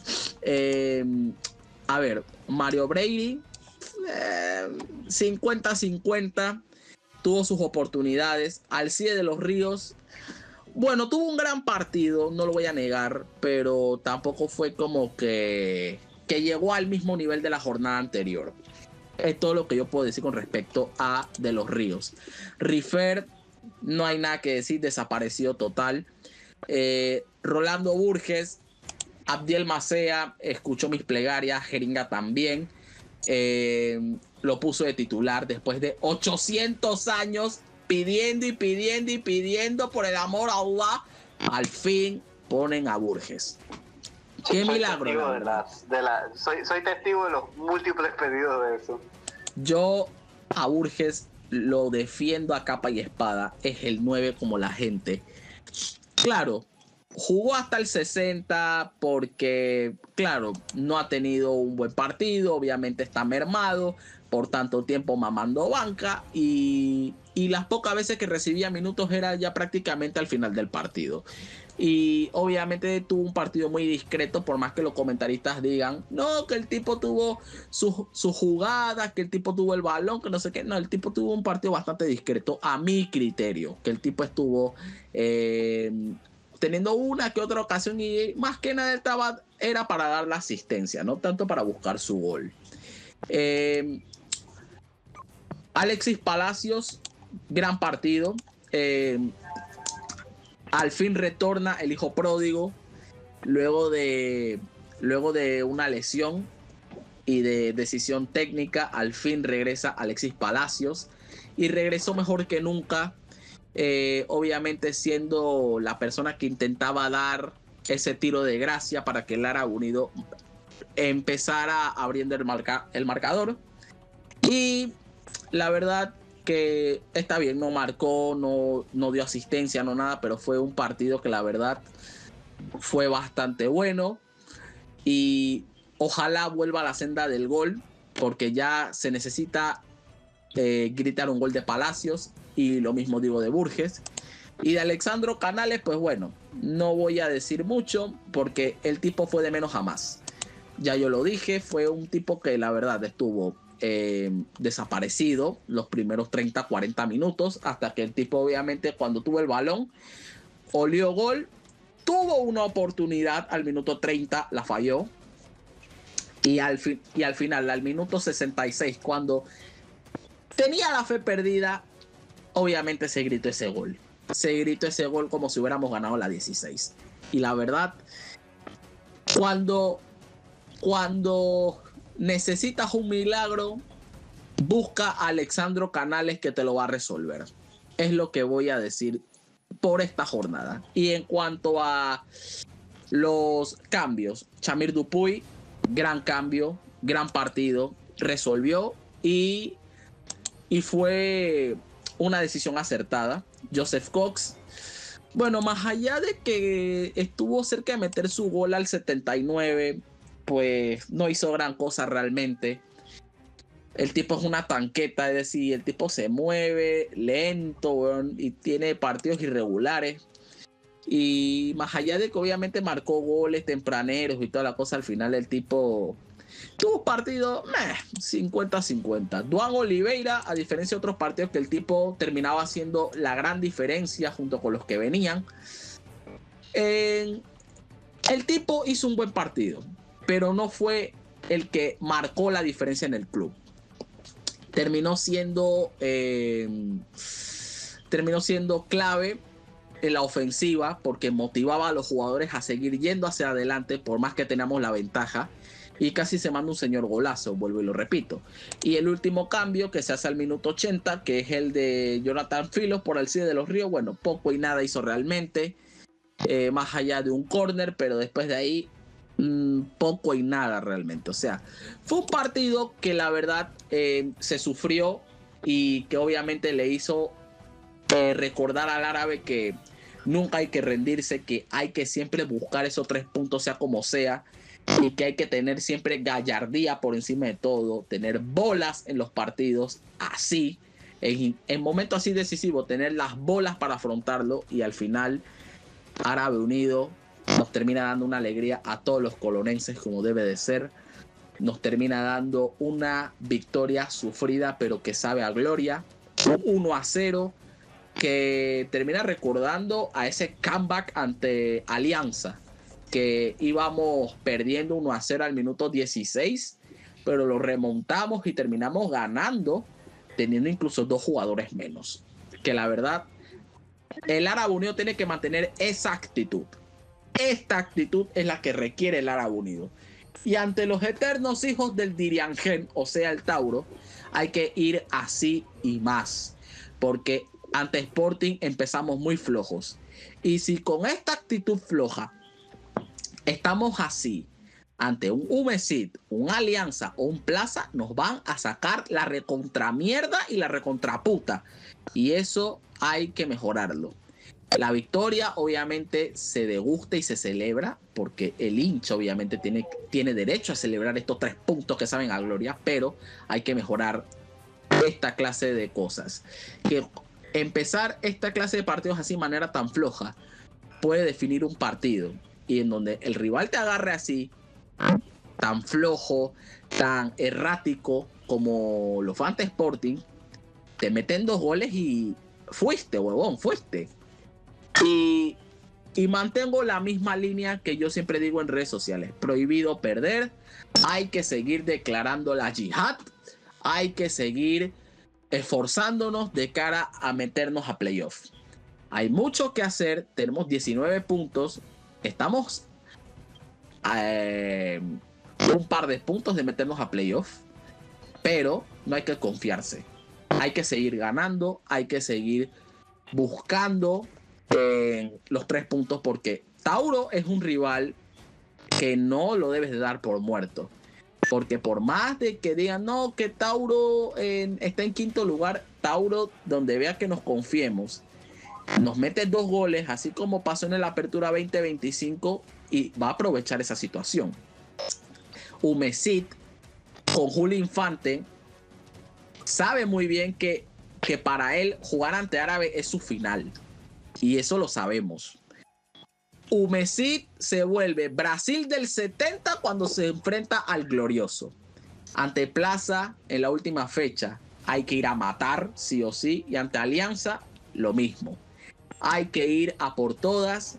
A ver, Mario Brady, 50-50, tuvo sus oportunidades. Alcide de los Ríos, bueno, tuvo un gran partido, no lo voy a negar, pero tampoco fue como que llegó al mismo nivel de la jornada anterior. Es todo lo que yo puedo decir con respecto a De los Ríos. Rifer, no hay nada que decir, desapareció total. Rolando Burges, Abdiel Macea escuchó mis plegarias, Jeringa también. Lo puso de titular después de 800 años pidiendo por el amor a Allah. Al fin ponen a Burges. Qué milagro. Soy testigo de los múltiples pedidos de eso. Yo a Burges lo defiendo a capa y espada. Es el 9 como la gente. Claro, jugó hasta el 60 porque, claro, no ha tenido un buen partido. Obviamente está mermado por tanto tiempo mamando banca. Y las pocas veces que recibía minutos era ya prácticamente al final del partido. Y obviamente tuvo un partido muy discreto, por más que los comentaristas digan, no, que el tipo tuvo sus jugadas, que el tipo tuvo el balón, que no sé qué. No, el tipo tuvo un partido bastante discreto, a mi criterio, que el tipo estuvo teniendo una que otra ocasión y más que nada era para dar la asistencia, no tanto para buscar su gol. Alexis Palacios, gran partido. Al fin retorna el hijo pródigo luego de una lesión y de decisión técnica. Al fin regresa Alexis Palacios y regresó mejor que nunca. Obviamente siendo la persona que intentaba dar ese tiro de gracia para que el Árabe Unido empezara abriendo el marcador. Y la verdad que está bien, no marcó, no dio asistencia, no nada, pero fue un partido que la verdad fue bastante bueno y ojalá vuelva a la senda del gol, porque ya se necesita gritar un gol de Palacios, y lo mismo digo de Burges. Y de Alexandro Canales, pues bueno, no voy a decir mucho porque el tipo fue de menos a más. Ya yo lo dije, fue un tipo que la verdad estuvo desaparecido los primeros 30-40 minutos, hasta que el tipo obviamente cuando tuvo el balón olió gol, tuvo una oportunidad al minuto 30, la falló, y al final al minuto 66, cuando tenía la fe perdida, obviamente se gritó ese gol como si hubiéramos ganado la 16. Y la verdad, cuando necesitas un milagro, busca a Alexandro Canales, que te lo va a resolver. Es lo que voy a decir por esta jornada. Y en cuanto a los cambios, Chamir Dupuy, gran cambio, gran partido, resolvió y fue una decisión acertada. Joseph Cox, bueno, más allá de que estuvo cerca de meter su gol al 79, pues no hizo gran cosa realmente. El tipo es una tanqueta, es decir, el tipo se mueve lento, y tiene partidos irregulares. Y más allá de que obviamente marcó goles tempraneros y toda la cosa, al final el tipo Tuvo un partido 50-50. Duan Oliveira, a diferencia de otros partidos que el tipo terminaba haciendo la gran diferencia junto con los que venían, el tipo hizo un buen partido, pero no fue el que marcó la diferencia en el club. Terminó siendo clave en la ofensiva porque motivaba a los jugadores a seguir yendo hacia adelante por más que teníamos la ventaja, y casi se manda un señor golazo, vuelvo y lo repito. Y el último cambio que se hace al minuto 80, que es el de Jonathan Filos por Alcides de los Ríos, bueno, poco y nada hizo realmente, más allá de un córner, pero después de ahí poco y nada realmente. O sea, fue un partido que la verdad se sufrió y que obviamente le hizo recordar al árabe que nunca hay que rendirse, que hay que siempre buscar esos 3 puntos sea como sea, y que hay que tener siempre gallardía por encima de todo, tener bolas en los partidos así, en momentos así decisivos, tener las bolas para afrontarlo, y al final Árabe Unido nos termina dando una alegría a todos los colonenses como debe de ser. Nos termina dando una victoria sufrida pero que sabe a gloria, un 1-0 que termina recordando a ese comeback ante Alianza, que íbamos perdiendo 1-0 al minuto 16, pero lo remontamos y terminamos ganando teniendo incluso 2 jugadores menos. Que la verdad, el Árabe Unido tiene que mantener esa actitud. Esta actitud es la que requiere el Árabe Unido. Y ante los eternos hijos del Diriangén, o sea el Tauro, hay que ir así y más, porque ante Sporting empezamos muy flojos. Y si con esta actitud floja estamos así ante un Humesit, un Alianza o un Plaza, nos van a sacar la recontramierda y la recontraputa. Y eso hay que mejorarlo. La victoria obviamente se degusta y se celebra porque el hincha obviamente tiene derecho a celebrar estos 3 puntos que saben a gloria, pero hay que mejorar esta clase de cosas. Que empezar esta clase de partidos así de manera tan floja puede definir un partido, y en donde el rival te agarre así, tan flojo, tan errático como lo fue ante Sporting, te meten 2 goles y fuiste, huevón, fuiste. Y mantengo la misma línea que yo siempre digo en redes sociales: prohibido perder, hay que seguir declarando la yihad, hay que seguir esforzándonos de cara a meternos a playoff. Hay mucho que hacer, tenemos 19 puntos, estamos un par de puntos de meternos a playoff, pero no hay que confiarse, hay que seguir ganando, hay que seguir buscando los 3 puntos, porque Tauro es un rival que no lo debes de dar por muerto, porque por más de que digan no, que Tauro está en 5º lugar, Tauro, donde vea que nos confiemos, nos mete 2 goles, así como pasó en el Apertura 2025, y va a aprovechar esa situación. Humesit con Julio Infante sabe muy bien que para él jugar ante Árabe es su final, y eso lo sabemos. Humesit se vuelve Brasil del 70 cuando se enfrenta al glorioso. Ante Plaza en la última fecha hay que ir a matar sí o sí, y ante Alianza lo mismo. Hay que ir a por todas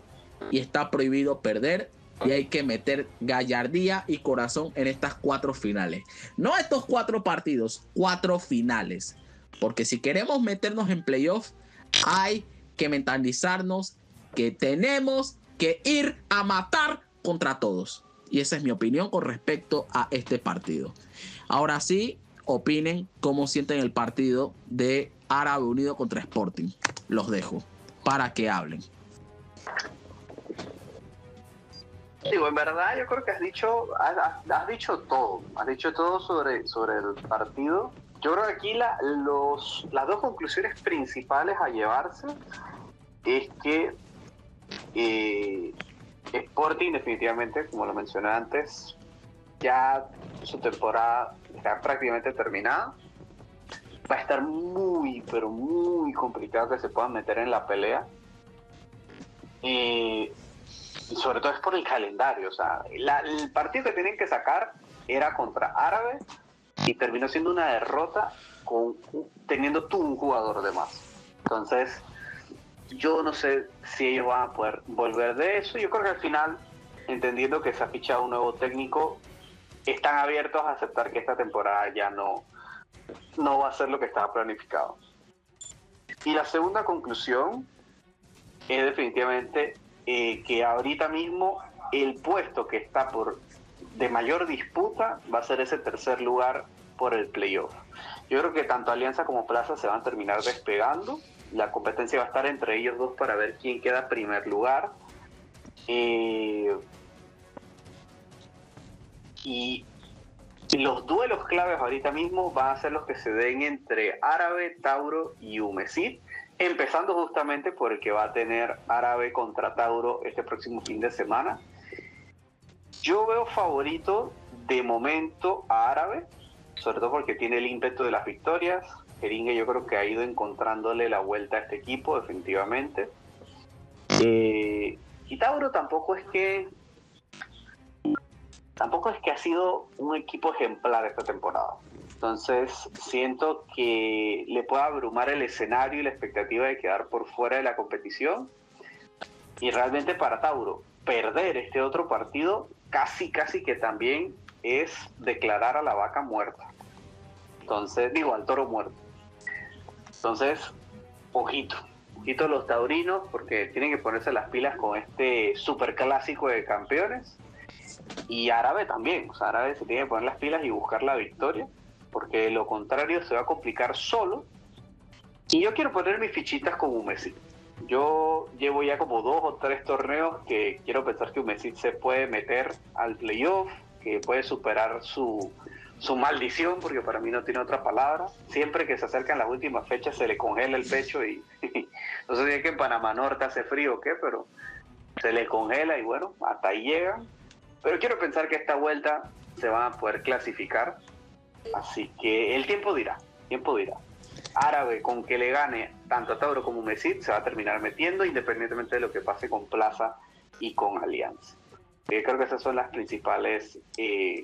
y está prohibido perder, y hay que meter gallardía y corazón en estas 4 finales. No estos 4 partidos, 4 finales. Porque si queremos meternos en playoff, hay que mentalizarnos que tenemos que ir a matar contra todos. Y esa es mi opinión con respecto a este partido. Ahora sí, opinen cómo sienten el partido de Árabe Unido contra Sporting. Los dejo para que hablen. Digo, en verdad yo creo que has dicho todo. Has dicho todo sobre el partido. Yo creo que aquí las 2 conclusiones principales a llevarse es que Sporting definitivamente, como lo mencioné antes, ya su temporada está prácticamente terminada. Va a estar muy, pero muy complicado que se puedan meter en la pelea. Y sobre todo es por el calendario. O sea, el partido que tienen que sacar era contra Árabe y terminó siendo una derrota teniendo tú un jugador de más. Entonces, yo no sé si ellos van a poder volver de eso. Yo creo que al final, entendiendo que se ha fichado un nuevo técnico, están abiertos a aceptar que esta temporada ya no va a ser lo que estaba planificado. Y la segunda conclusión es definitivamente que ahorita mismo el puesto que está de mayor disputa va a ser ese tercer lugar por el playoff. Yo creo que tanto Alianza como Plaza se van a terminar despegando. La competencia va a estar entre ellos dos para ver quién queda en primer lugar. Y los duelos claves ahorita mismo van a ser los que se den entre Árabe, Tauro y Humesit, empezando justamente por el que va a tener Árabe contra Tauro este próximo fin de semana. Yo veo favorito de momento a Árabe, sobre todo porque tiene el ímpetu de las victorias. Jeringa yo creo que ha ido encontrándole la vuelta a este equipo definitivamente. Y Tauro tampoco es que ha sido un equipo ejemplar esta temporada. Entonces siento que le puede abrumar el escenario y la expectativa de quedar por fuera de la competición. Y realmente para Tauro, perder este otro partido casi que también es declarar a la vaca muerta. Entonces, al toro muerto. Entonces, ojito los taurinos, porque tienen que ponerse las pilas con este superclásico de campeones. Y Árabe también, Árabe se tiene que poner las pilas y buscar la victoria, porque de lo contrario se va a complicar solo. Y yo quiero poner mis fichitas con Humesit. Yo llevo ya como 2 o 3 torneos que quiero pensar que Humesit se puede meter al playoff, que puede superar su maldición, porque para mí no tiene otra palabra. Siempre que se acercan las últimas fechas se le congela el pecho y no sé si es que en Panamá Norte hace frío o qué, pero se le congela y bueno, hasta ahí llegan. Pero quiero pensar que esta vuelta se van a poder clasificar, así que el tiempo dirá. Árabe, con que le gane tanto a Tauro como a Humesit, se va a terminar metiendo, independientemente de lo que pase con Plaza y con Alianza. Creo que esas son las principales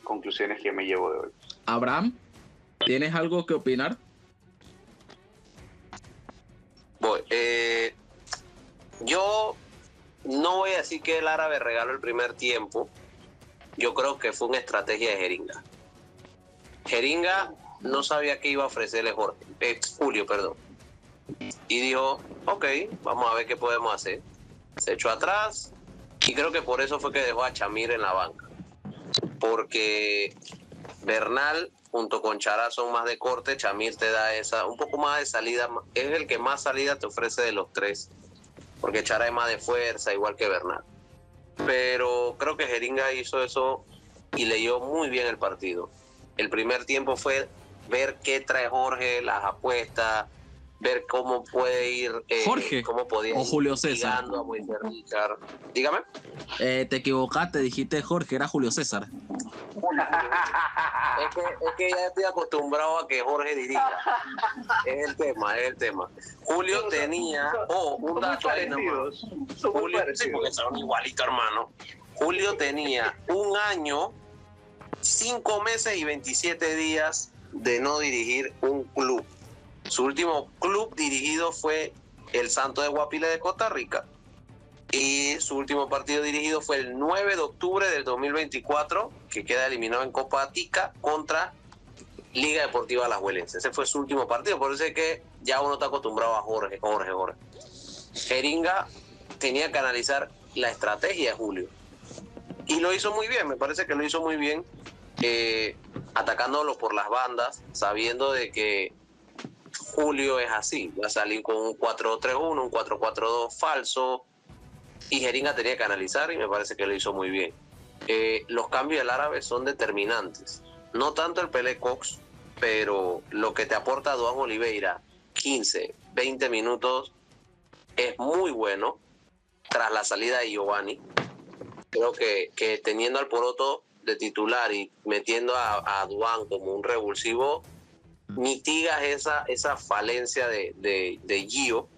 conclusiones que me llevo de hoy. Abraham, ¿tienes algo que opinar? Yo no voy a decir que el Árabe regaló el primer tiempo. Yo creo que fue una estrategia de Jeringa. Jeringa no sabía qué iba a ofrecerle Julio. Y dijo, ok, vamos a ver qué podemos hacer. Se echó atrás y creo que por eso fue que dejó a Chamir en la banca. Porque Bernal junto con Chará son más de corte, Chamir te da un poco más de salida, es el que más salida te ofrece de los tres, porque Chará es más de fuerza, igual que Bernal. Pero creo que Jeringa hizo eso y leyó muy bien el partido. El primer tiempo fue ver qué trae Jorge, las apuestas, ver cómo puede ir Jorge cómo podía o ir Julio César. a Moisés Richard. Dígame. Te equivocaste, dijiste Jorge, era Julio César. Es que ya estoy acostumbrado a que Jorge dirija. Es el tema. Julio tenía un dato ahí nomás. Julio, sí, porque son igualitos, hermano. Julio tenía 1 año, 5 meses y 27 días de no dirigir un club. Su último club dirigido fue el Santo de Guapile de Costa Rica. Y su último partido dirigido fue el 9 de octubre del 2024, que queda eliminado en Copa Tica contra Liga Deportiva Alajuelense. Ese fue su último partido, por eso es que ya uno está acostumbrado a Jorge. Jeringa tenía que analizar la estrategia de Julio. Y lo hizo muy bien, me parece que lo hizo muy bien, atacándolo por las bandas, sabiendo de que Julio es así, va a salir con un 4-3-1, un 4-4-2 falso, y Jeringa tenía que analizar y me parece que lo hizo muy bien. Los cambios del Árabe son determinantes, no tanto el Pelé Cox, pero lo que te aporta Duan Oliveira, 15, 20 minutos, es muy bueno tras la salida de Giovanni. Creo que teniendo al Poroto de titular y metiendo a Duan como un revulsivo, mitigas esa falencia de Gio.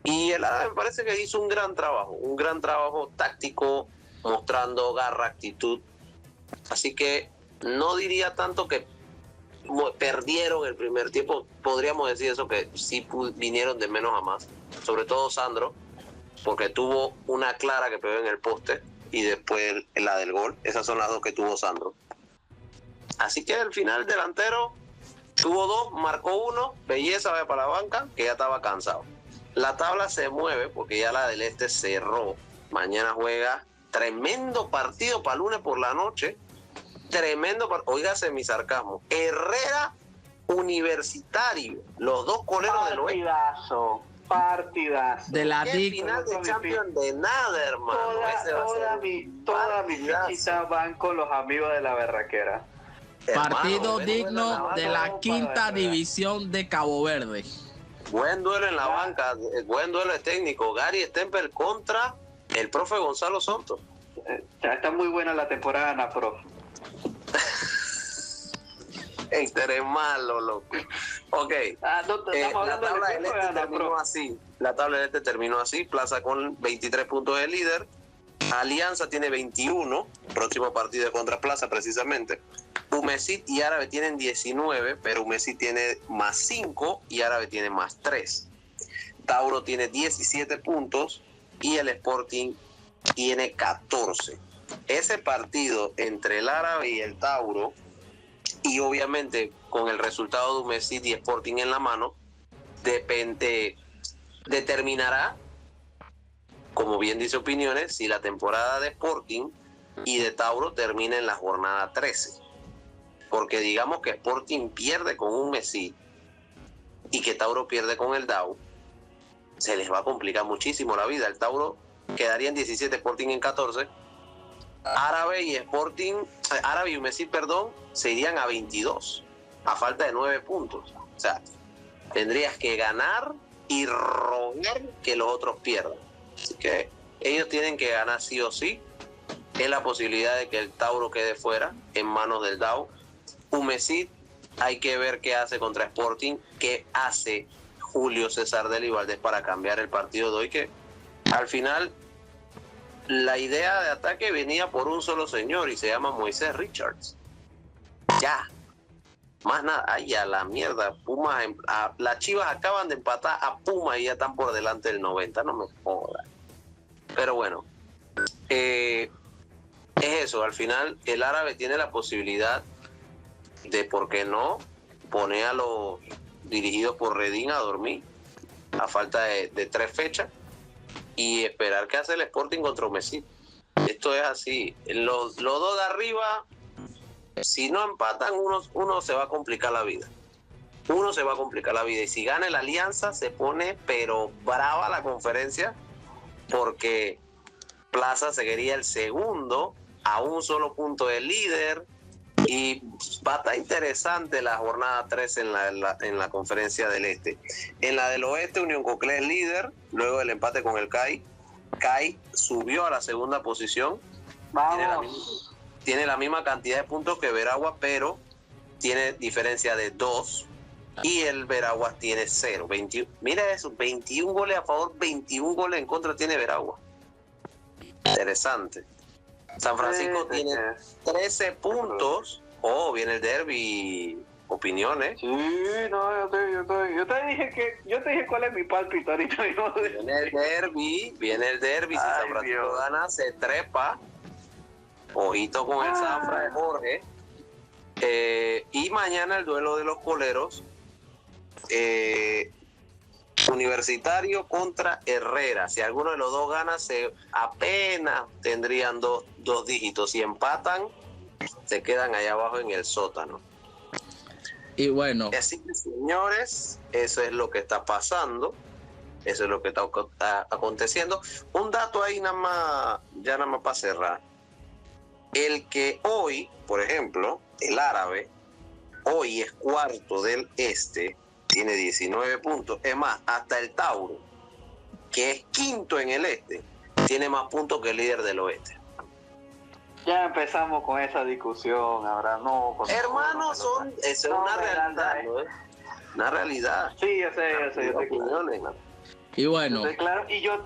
Y el Árabe me parece que hizo un gran trabajo táctico, mostrando garra, actitud. Así que no diría tanto que perdieron el primer tiempo, podríamos decir eso, que sí vinieron de menos a más, sobre todo Sandro, porque tuvo una clara que pegó en el poste y después la del gol. Esas son las dos que tuvo Sandro. Así que al final el delantero tuvo dos, marcó uno, Belleza va para la banca, que ya estaba cansado. La tabla se mueve porque ya la del Este cerró. Mañana juega tremendo partido para lunes por la noche. Tremendo, oígase mi sarcasmo. Herrera Universitario, los dos coleros del oeste. Partidazo. De la ¿Qué DIC. final de Champions de nada, hermano? Toda mi fichita van con los amigos de la berraquera. Partido Hermano, digno de la quinta división de Cabo Verde. Buen duelo en la banca, buen duelo de técnico. Gary Stempel contra el profe Gonzalo Soto. Está muy buena la temporada, Ana, profe. Eres malo, loco. Ok. La tabla del Este terminó así. La tabla del Este terminó así. Plaza con 23 puntos de líder. Alianza tiene 21. Próximo partido contra Plaza, precisamente. Humesit y Árabe tienen 19, pero Humesit tiene más 5 y Árabe tiene más 3. Tauro tiene 17 puntos y el Sporting tiene 14. Ese partido entre el Árabe y el Tauro, y obviamente con el resultado de Humesit y Sporting en la mano, determinará, como bien dice Opiniones, si la temporada de Sporting y de Tauro termina en la jornada 13. Porque digamos que Sporting pierde con Humesit y que Tauro pierde con el DAO, se les va a complicar muchísimo la vida. El Tauro quedaría en 17, Sporting en 14. Árabe y Humesit, se irían a 22, a falta de 9 puntos. O sea, tendrías que ganar y rogar que los otros pierdan. Así que ellos tienen que ganar sí o sí. Es la posibilidad de que el Tauro quede fuera en manos del DAO. Humesit, hay que ver qué hace contra Sporting, qué hace Julio César Deli Valdés para cambiar el partido de hoy, que al final la idea de ataque venía por un solo señor y se llama Moisés Richards. Ya, más nada. Ay, a la mierda. Pumas, las Chivas acaban de empatar a Pumas y ya están por delante del 90, no me jodas. Pero bueno, es eso. Al final el Árabe tiene la posibilidad de, ¿por qué no?, poner a los dirigidos por Redín a dormir a falta de 3 fechas y esperar qué hace el Sporting contra Humesit. Esto es así. Los dos de arriba, si no empatan, uno se va a complicar la vida. Uno se va a complicar la vida. Y si gana la Alianza, se pone pero brava la conferencia, porque Plaza seguiría el segundo a un solo punto del líder. Y va a estar interesante la jornada 3 en la conferencia del Este. En la del Oeste, Unión Coclé es líder, luego del empate con el CAI. CAI subió a la segunda posición. Vamos. Tiene la misma cantidad de puntos que Veraguas, pero tiene diferencia de 2. Y el Veraguas tiene 0. Mira eso, 21 goles a favor, 21 goles en contra tiene Veraguas. Interesante. San Francisco tiene 13 puntos. Oh, viene el derbi. Opiniones. Sí, no, yo te dije cuál es mi pálpito ahorita mismo. Viene el derbi. Si San Francisco Dios gana, se trepa. Ojito con el Zafra de Jorge. Y mañana el duelo de los coleros. Universitario contra Herrera. Si alguno de los dos gana, apenas tendrían dos dígitos. Si empatan, se quedan allá abajo en el sótano. Y bueno, Así que, señores, eso es lo que está pasando. Eso es lo que está aconteciendo. Un dato ahí nada más para cerrar. El que hoy, por ejemplo, el Árabe, hoy es cuarto del Este, tiene 19 puntos. Es más, hasta el Tauro, que es quinto en el Este, tiene más puntos que el líder del Oeste. Ya empezamos con esa discusión, ahora no. Hermanos, eso es una realidad, ¿no? Una realidad. Sí, yo sé. Opiniones, ¿no? y bueno, Yo sé, claro, y yo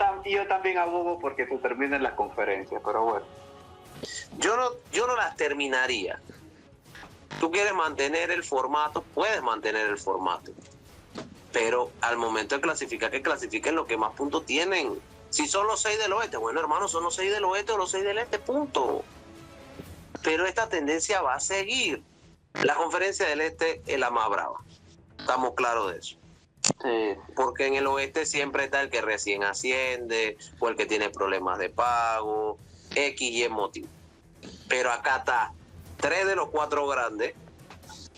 también abogo porque se terminen las conferencias, pero bueno. Yo no las terminaría. Tú quieres mantener el formato, puedes mantener el formato. Pero al momento de clasificar, que clasifiquen los que más puntos tienen. Si son los 6 del oeste, bueno, hermano, son los 6 del oeste o los 6 del este, punto. Pero esta tendencia va a seguir. La conferencia del este es la más brava. Estamos claros de eso. Porque en el oeste siempre está el que recién asciende o el que tiene problemas de pago, X y motivo. Pero acá está 3 de los 4 grandes.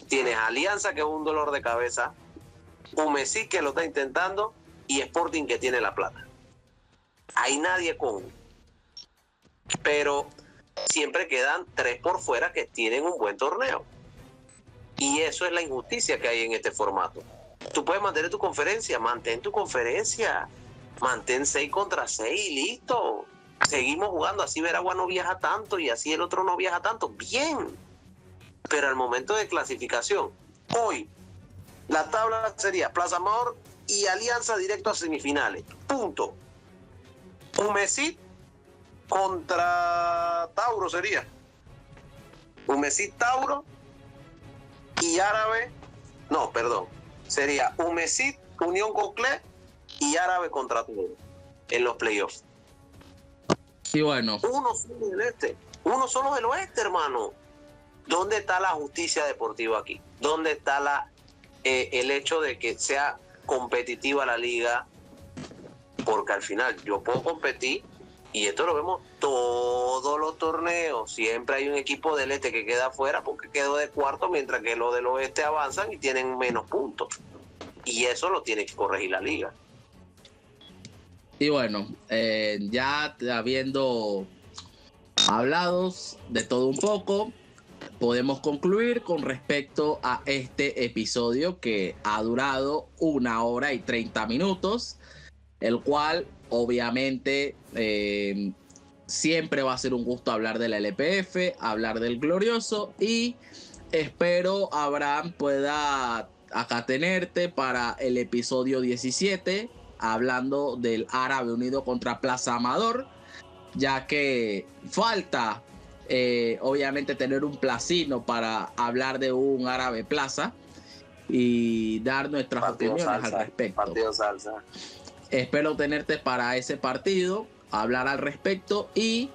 Tienes Alianza, que es un dolor de cabeza, Umesí, que lo está intentando, y Sporting, que tiene la plata. Hay nadie con. Pero siempre quedan 3 por fuera que tienen un buen torneo. Y eso es la injusticia que hay en este formato. Tú puedes mantener tu conferencia, mantén tu conferencia. Mantén 6 contra 6 y listo. Seguimos jugando, así Veragua no viaja tanto y así el otro no viaja tanto. Bien. Pero al momento de clasificación, hoy, la tabla sería Plaza Amador y Alianza directo a semifinales. Punto. Umesí contra Tauro sería. Umesí, Tauro y Árabe. No, perdón. Sería Umesí, Unión Coclé y Árabe contra Tauro en los playoffs. Y bueno. Uno solo del este. Uno solo del oeste, hermano. ¿Dónde está la justicia deportiva aquí? ¿Dónde está el hecho de que sea competitiva la liga? Porque al final yo puedo competir, y esto lo vemos todos los torneos. Siempre hay un equipo del este que queda afuera porque quedó de cuarto, mientras que los del oeste avanzan y tienen menos puntos. Y eso lo tiene que corregir la liga. Y bueno, ya habiendo hablado de todo un poco, podemos concluir con respecto a este episodio que ha durado 1 hora y 30 minutos, el cual obviamente siempre va a ser un gusto hablar de la LPF, hablar del glorioso, y espero Abraham pueda acá tenerte para el episodio 17, hablando del Árabe Unido contra Plaza Amador, ya que falta obviamente tener un placino para hablar de un Árabe Plaza y dar nuestras opiniones al respecto. Partido salsa. Espero tenerte para ese partido, hablar al respecto, y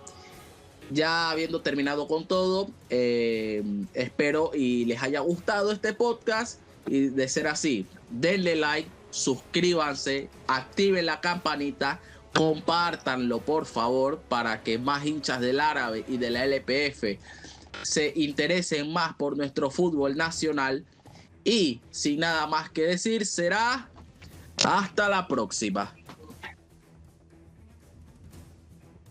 ya habiendo terminado con todo, espero y les haya gustado este podcast, y de ser así, denle like, suscríbanse, activen la campanita, compártanlo por favor para que más hinchas del Árabe y de la LPF se interesen más por nuestro fútbol nacional. Y sin nada más que decir, será hasta la próxima.